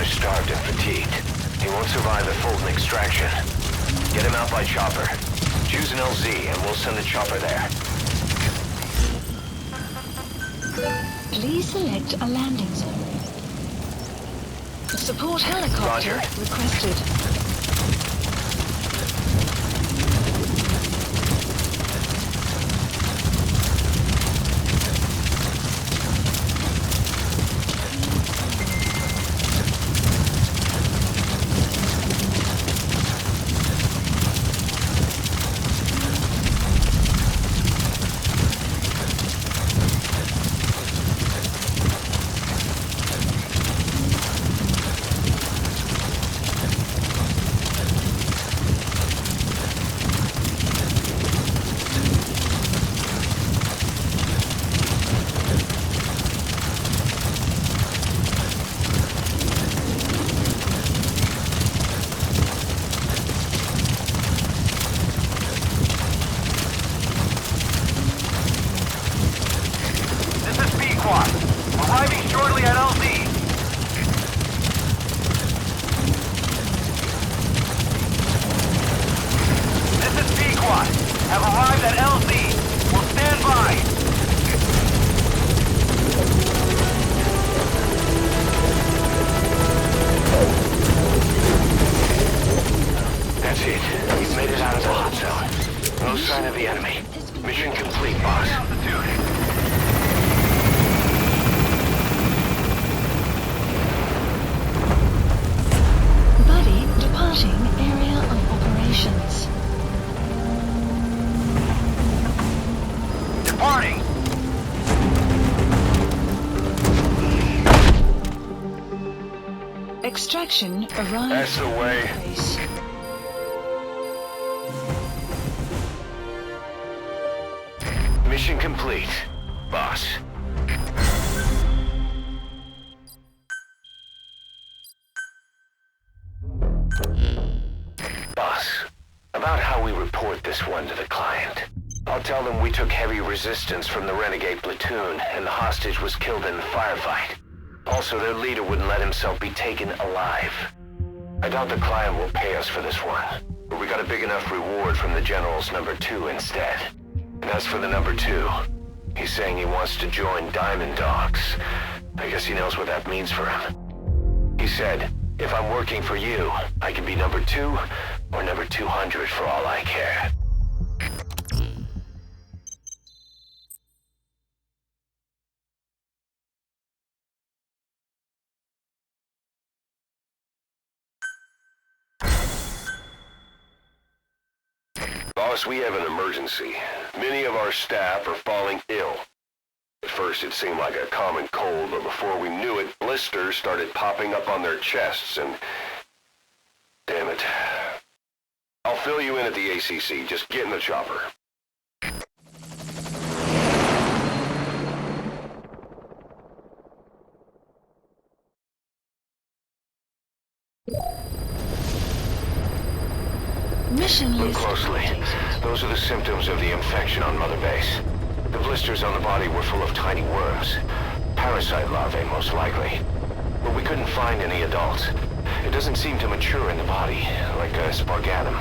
Starved and fatigued. He won't survive the Fulton extraction. Get him out by chopper. Choose an LZ and we'll send the chopper there. Please select a landing zone. Support helicopter requested. Arriving shortly at LZ. This is P-Quad. Have arrived at LZ. We'll stand by. That's it. He's made it out of the hot zone. No sign of the enemy. Mission complete, boss. Departing area of operations. Departing! Extraction arrived. That's the way. Mission complete, boss. Boss, about how we report this one to the client. I'll tell them we took heavy resistance from the renegade platoon and the hostage was killed in the firefight. Also, their leader wouldn't let himself be taken alive. I doubt the client will pay us for this one, but we got a big enough reward from the General's number 2 instead. And as for the number 2, he's saying he wants to join Diamond Dogs. I guess he knows what that means for him. He said, if I'm working for you, I can be number 2 or number 200 for all I care. Boss, we have an emergency. Many of our staff are falling ill. At first it seemed like a common cold, but before we knew it, blisters started popping up on their chests and... Damn it. I'll fill you in at the ACC. Just get in the chopper. Mission Look list closely. updated. Those are the symptoms of the infection on Mother Base. The blisters on the body were full of tiny worms. Parasite larvae, most likely. But we couldn't find any adults. It doesn't seem to mature in the body, like a spargatum.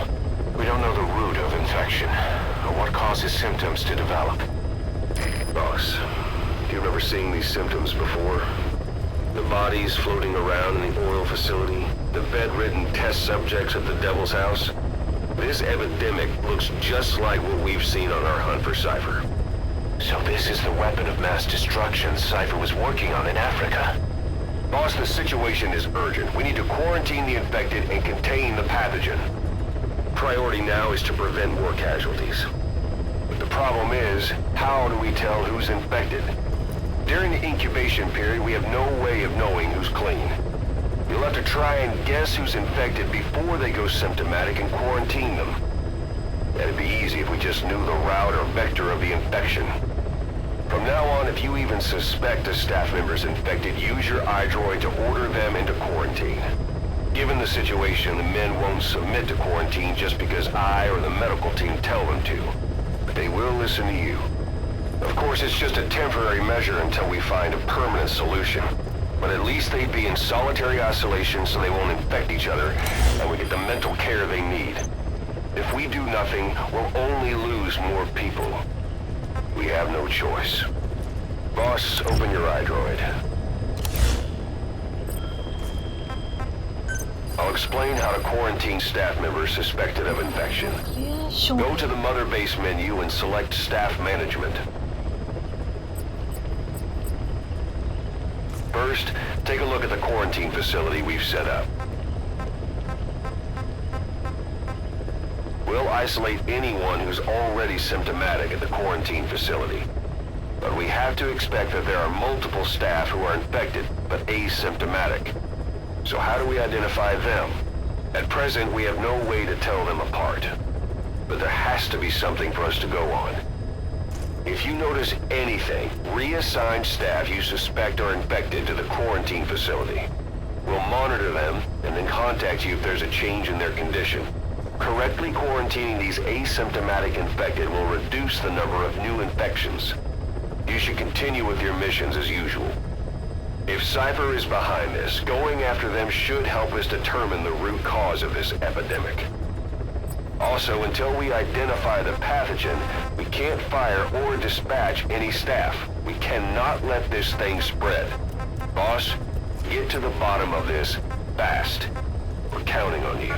We don't know the root of infection, or what causes symptoms to develop. Boss, do you remember seeing these symptoms before? The bodies floating around in the oil facility, the bedridden test subjects at the Devil's House. This epidemic looks just like what we've seen on our hunt for Cypher. So this is the weapon of mass destruction Cypher was working on in Africa. Boss, the situation is urgent. We need to quarantine the infected and contain the pathogen. Priority now is to prevent more casualties. But the problem is, how do we tell who's infected? During the incubation period, we have no way of knowing who's clean. You'll have to try and guess who's infected before they go symptomatic and quarantine them. That'd be easy if we just knew the route or vector of the infection. From now on, if you even suspect a staff member's infected, use your iDroid to order them into quarantine. Given the situation, the men won't submit to quarantine just because I or the medical team tell them to. But they will listen to you. Of course, it's just a temporary measure until we find a permanent solution. But at least they'd be in solitary isolation so they won't infect each other, and we get the mental care they need. If we do nothing, we'll only lose more people. We have no choice. Boss, open your iDroid. I'll explain how to quarantine staff members suspected of infection. Yeah, sure. Go to the Mother Base menu and select Staff Management. First, take a look at the quarantine facility we've set up. We'll isolate anyone who's already symptomatic at the quarantine facility. But we have to expect that there are multiple staff who are infected but asymptomatic. So how do we identify them? At present, we have no way to tell them apart. But there has to be something for us to go on. If you notice anything, reassign staff you suspect are infected to the quarantine facility. We'll monitor them and then contact you if there's a change in their condition. Correctly quarantining these asymptomatic infected will reduce the number of new infections. You should continue with your missions as usual. If Cypher is behind this, going after them should help us determine the root cause of this epidemic. Also, until we identify the pathogen, we can't fire or dispatch any staff. We cannot let this thing spread. Boss, get to the bottom of this fast. We're counting on you.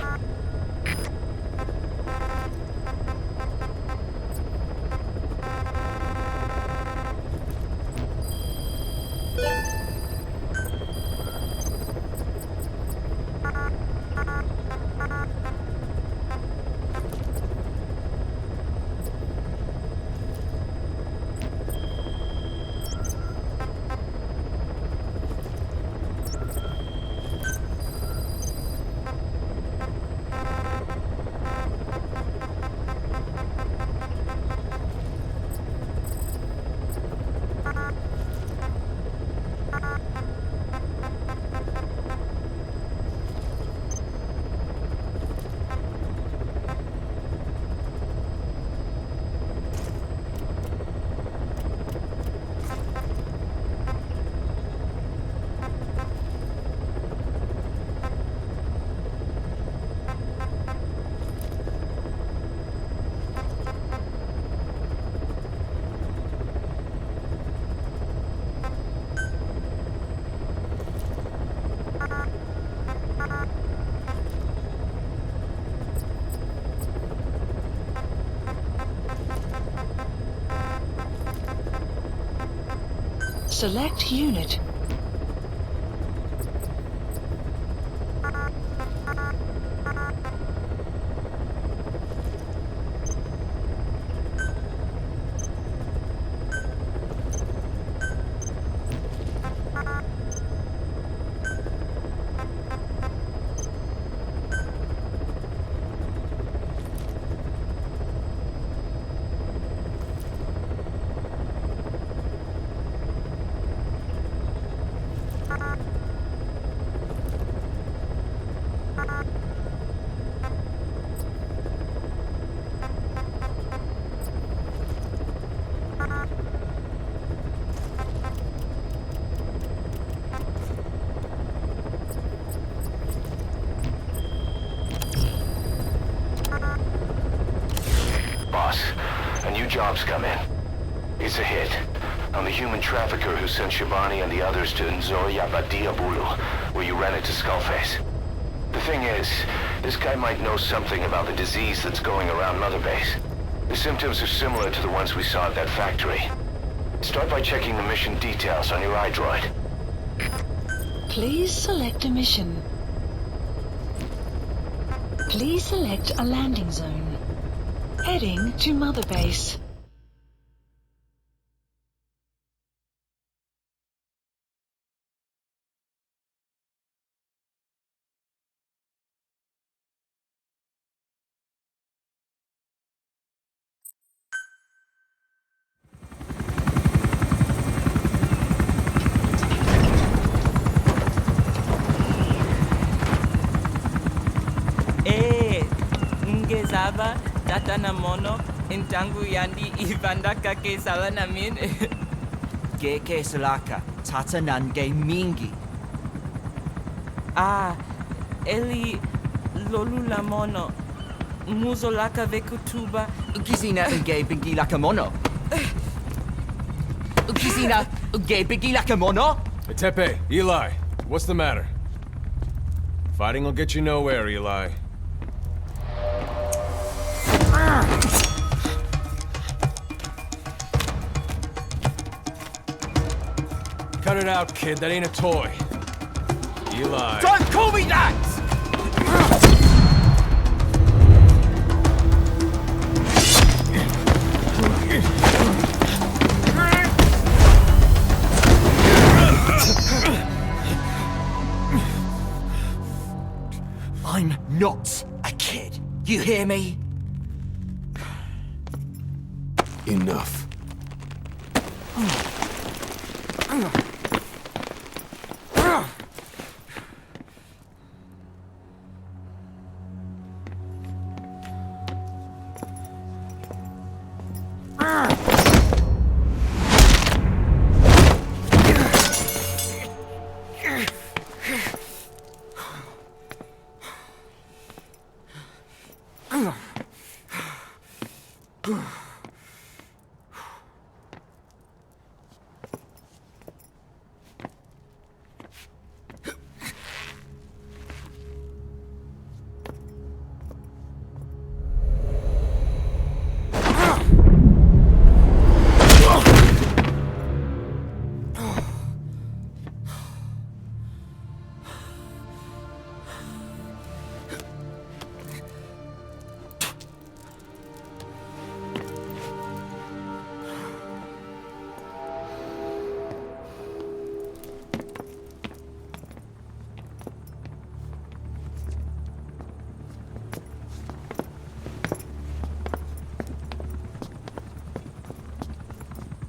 Select unit. new jobs come in. It's a hit. I'm the human trafficker who sent Shabani and the others to Nzoya Badia Bulu, where you ran into Skullface. The thing is, this guy might know something about the disease that's going around Mother Base. The symptoms are similar to the ones we saw at that factory. Start by checking the mission details on your iDroid. Please select a mission. Please select a landing zone. Heading to Mother Base. Ngezaba tatana mono intangu yandi ivandaka ke salana min Ke salaka tatanange mingi. Eli lolula mono muzolaka vekutuba Ukizina unge bingi laka mono. Ukizina unge bingi laka mono. Hey, Tepe, Eli, what's the matter? Fighting will get you nowhere, Eli. Cut it out, kid. That ain't a toy. Eli. Don't call me that! I'm not a kid. You hear me? Enough.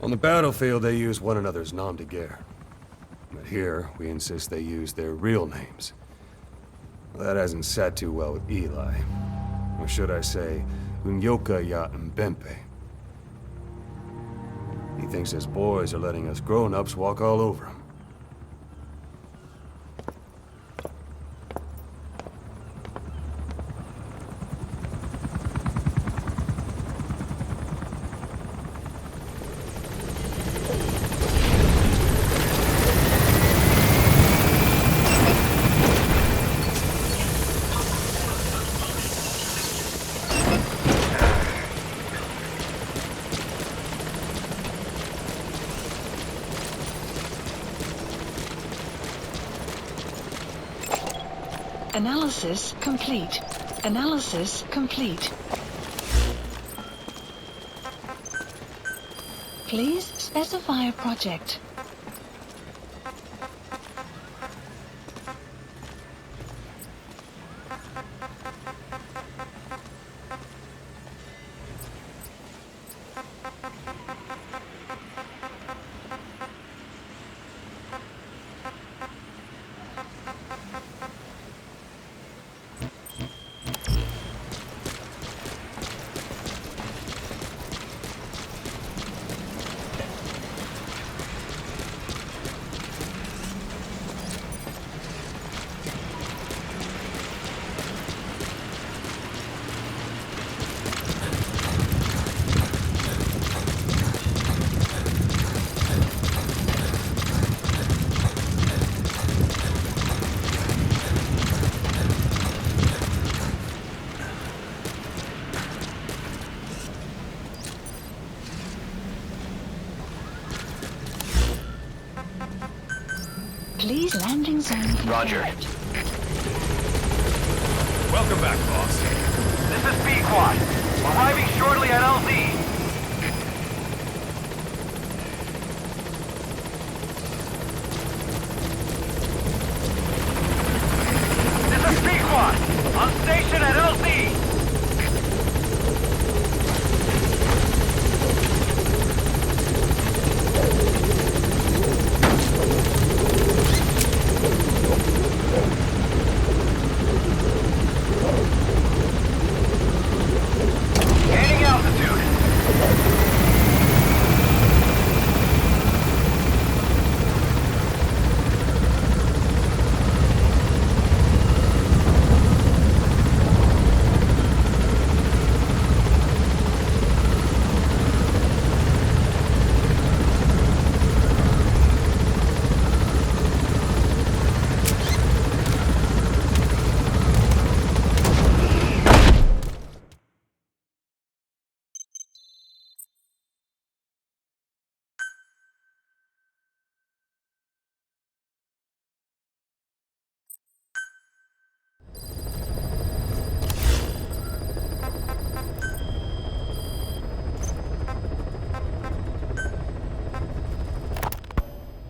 On the battlefield, they use one another's nom de guerre. But here, we insist they use their real names. Well, that hasn't sat too well with Eli. Or should I say, Unyoka ya Mbempe. He thinks his boys are letting us grown-ups walk all over him. Analysis complete. Analysis complete. Please specify a project. Please landing zone confirmed. Roger. Welcome back, boss. This is B-Quad. Arriving shortly at LZ. This is B-Quad. On station at LZ. Gaining altitude.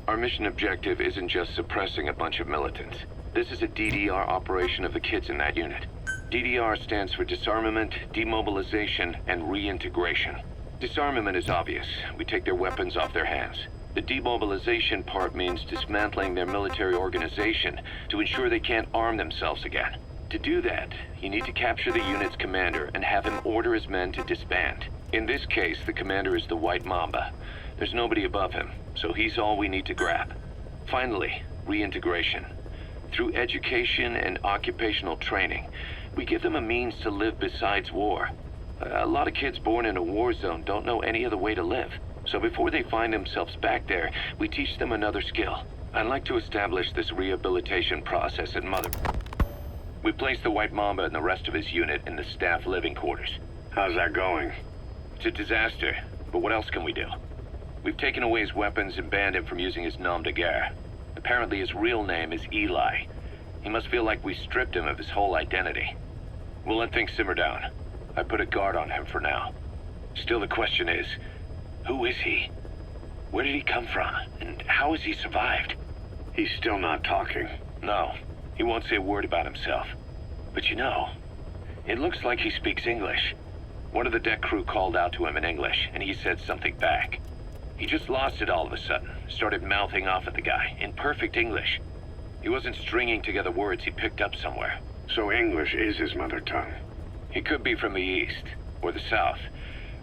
Our mission objective isn't just suppressing a bunch of militants. This is a DDR operation of the kids in that unit. DDR stands for Disarmament, Demobilization, and Reintegration. Disarmament is obvious. We take their weapons off their hands. The demobilization part means dismantling their military organization to ensure they can't arm themselves again. To do that, you need to capture the unit's commander and have him order his men to disband. In this case, the commander is the White Mamba. There's nobody above him, so he's all we need to grab. Finally, reintegration. Through education and occupational training, we give them a means to live besides war. A lot of kids born in a war zone don't know any other way to live. So before they find themselves back there, we teach them another skill. I'd like to establish this rehabilitation process at Mother. We place the White Mamba and the rest of his unit in the staff living quarters. How's that going? It's a disaster, but what else can we do? We've taken away his weapons and banned him from using his nom de guerre. Apparently his real name is Eli. He must feel like we stripped him of his whole identity. We'll let things simmer down. I put a guard on him for now. Still, the question is, who is he? Where did he come from? And how has he survived? He's still not talking. No, he won't say a word about himself. But you know, it looks like he speaks English. One of the deck crew called out to him in English, and he said something back. He just lost it all of a sudden, started mouthing off at the guy, in perfect English. He wasn't stringing together words he picked up somewhere. So English is his mother tongue? He could be from the east, or the south,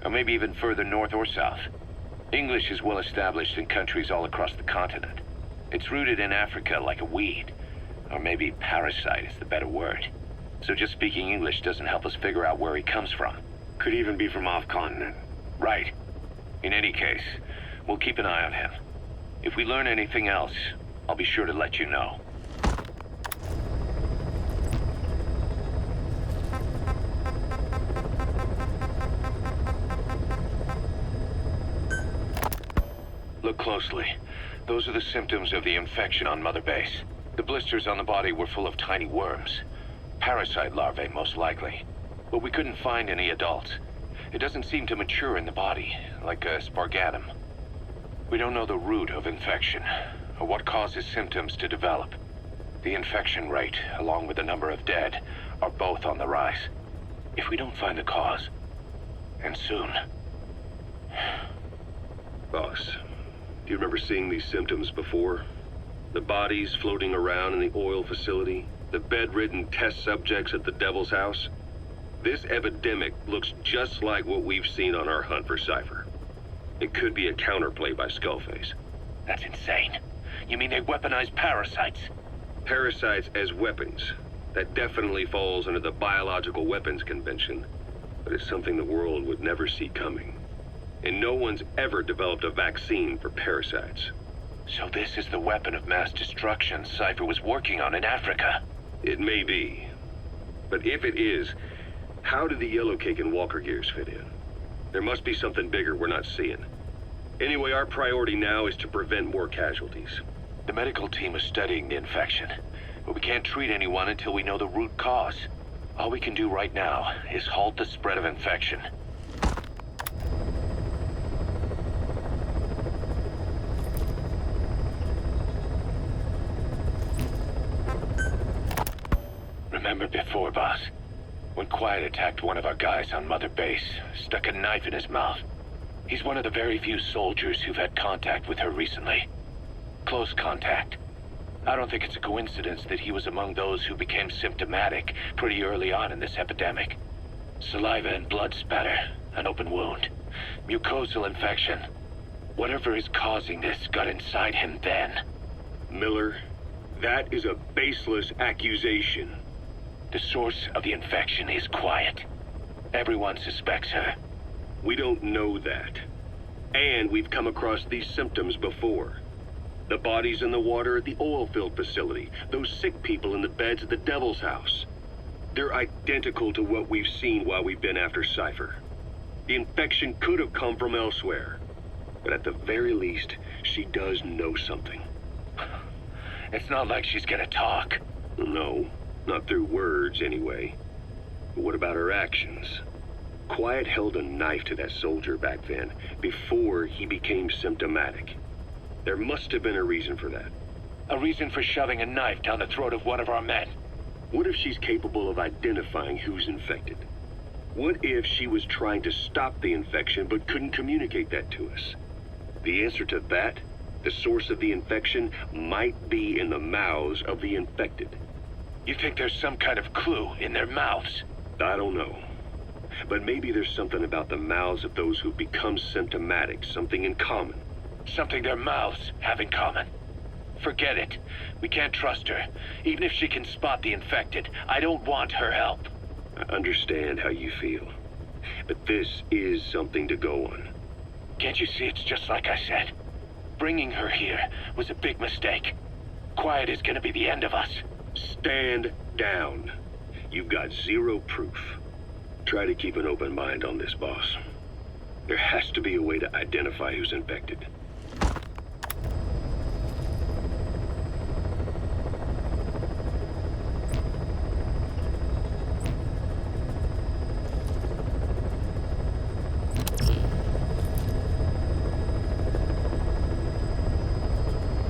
or maybe even further north or south. English is well established in countries all across the continent. It's rooted in Africa like a weed, or maybe parasite is the better word. So just speaking English doesn't help us figure out where he comes from. Could even be from off-continent. Right. In any case, we'll keep an eye on him. If we learn anything else, I'll be sure to let you know. Look closely. Those are the symptoms of the infection on Mother Base. The blisters on the body were full of tiny worms. Parasite larvae, most likely. But we couldn't find any adults. It doesn't seem to mature in the body, like a spargatum. We don't know the root of infection, or what causes symptoms to develop. The infection rate, along with the number of dead, are both on the rise. If we don't find the cause, and soon... Boss, do you remember seeing these symptoms before? The bodies floating around in the oil facility, the bedridden test subjects at the Devil's House? This epidemic looks just like what we've seen on our hunt for Cypher. It could be a counterplay by Skullface. That's insane. You mean they weaponize parasites? Parasites as weapons. That definitely falls under the Biological Weapons Convention. But it's something the world would never see coming. And no one's ever developed a vaccine for parasites. So this is the weapon of mass destruction Cypher was working on in Africa? It may be. But if it is, how did the Yellow Cake and Walker gears fit in? There must be something bigger we're not seeing. Anyway, our priority now is to prevent more casualties. The medical team is studying the infection, but we can't treat anyone until we know the root cause. All we can do right now is halt the spread of infection. Remember before, boss? When Quiet attacked one of our guys on Mother Base, stuck a knife in his mouth. He's one of the very few soldiers who've had contact with her recently. Close contact. I don't think it's a coincidence that he was among those who became symptomatic pretty early on in this epidemic. Saliva and blood spatter, an open wound, mucosal infection. Whatever is causing this got inside him then. Miller, that is a baseless accusation. The source of the infection is Quiet. Everyone suspects her. We don't know that. And we've come across these symptoms before. The bodies in the water at the oil field facility. Those sick people in the beds at the Devil's House. They're identical to what we've seen while we've been after Cypher. The infection could have come from elsewhere. But at the very least, she does know something. It's not like she's gonna talk. No, not through words anyway. But what about her actions? Quiet held a knife to that soldier back then, before he became symptomatic. There must have been a reason for that. A reason for shoving a knife down the throat of one of our men. What if she's capable of identifying who's infected? What if she was trying to stop the infection but couldn't communicate that to us? The answer to that, the source of the infection, might be in the mouths of the infected. You think there's some kind of clue in their mouths? I don't know. But maybe there's something about the mouths of those who've become symptomatic, something in common. Something their mouths have in common. Forget it. We can't trust her. Even if she can spot the infected, I don't want her help. I understand how you feel. But this is something to go on. Can't you see it's just like I said? Bringing her here was a big mistake. Quiet is gonna be the end of us. Stand down. You've got zero proof. Try to keep an open mind on this, boss. There has to be a way to identify who's infected.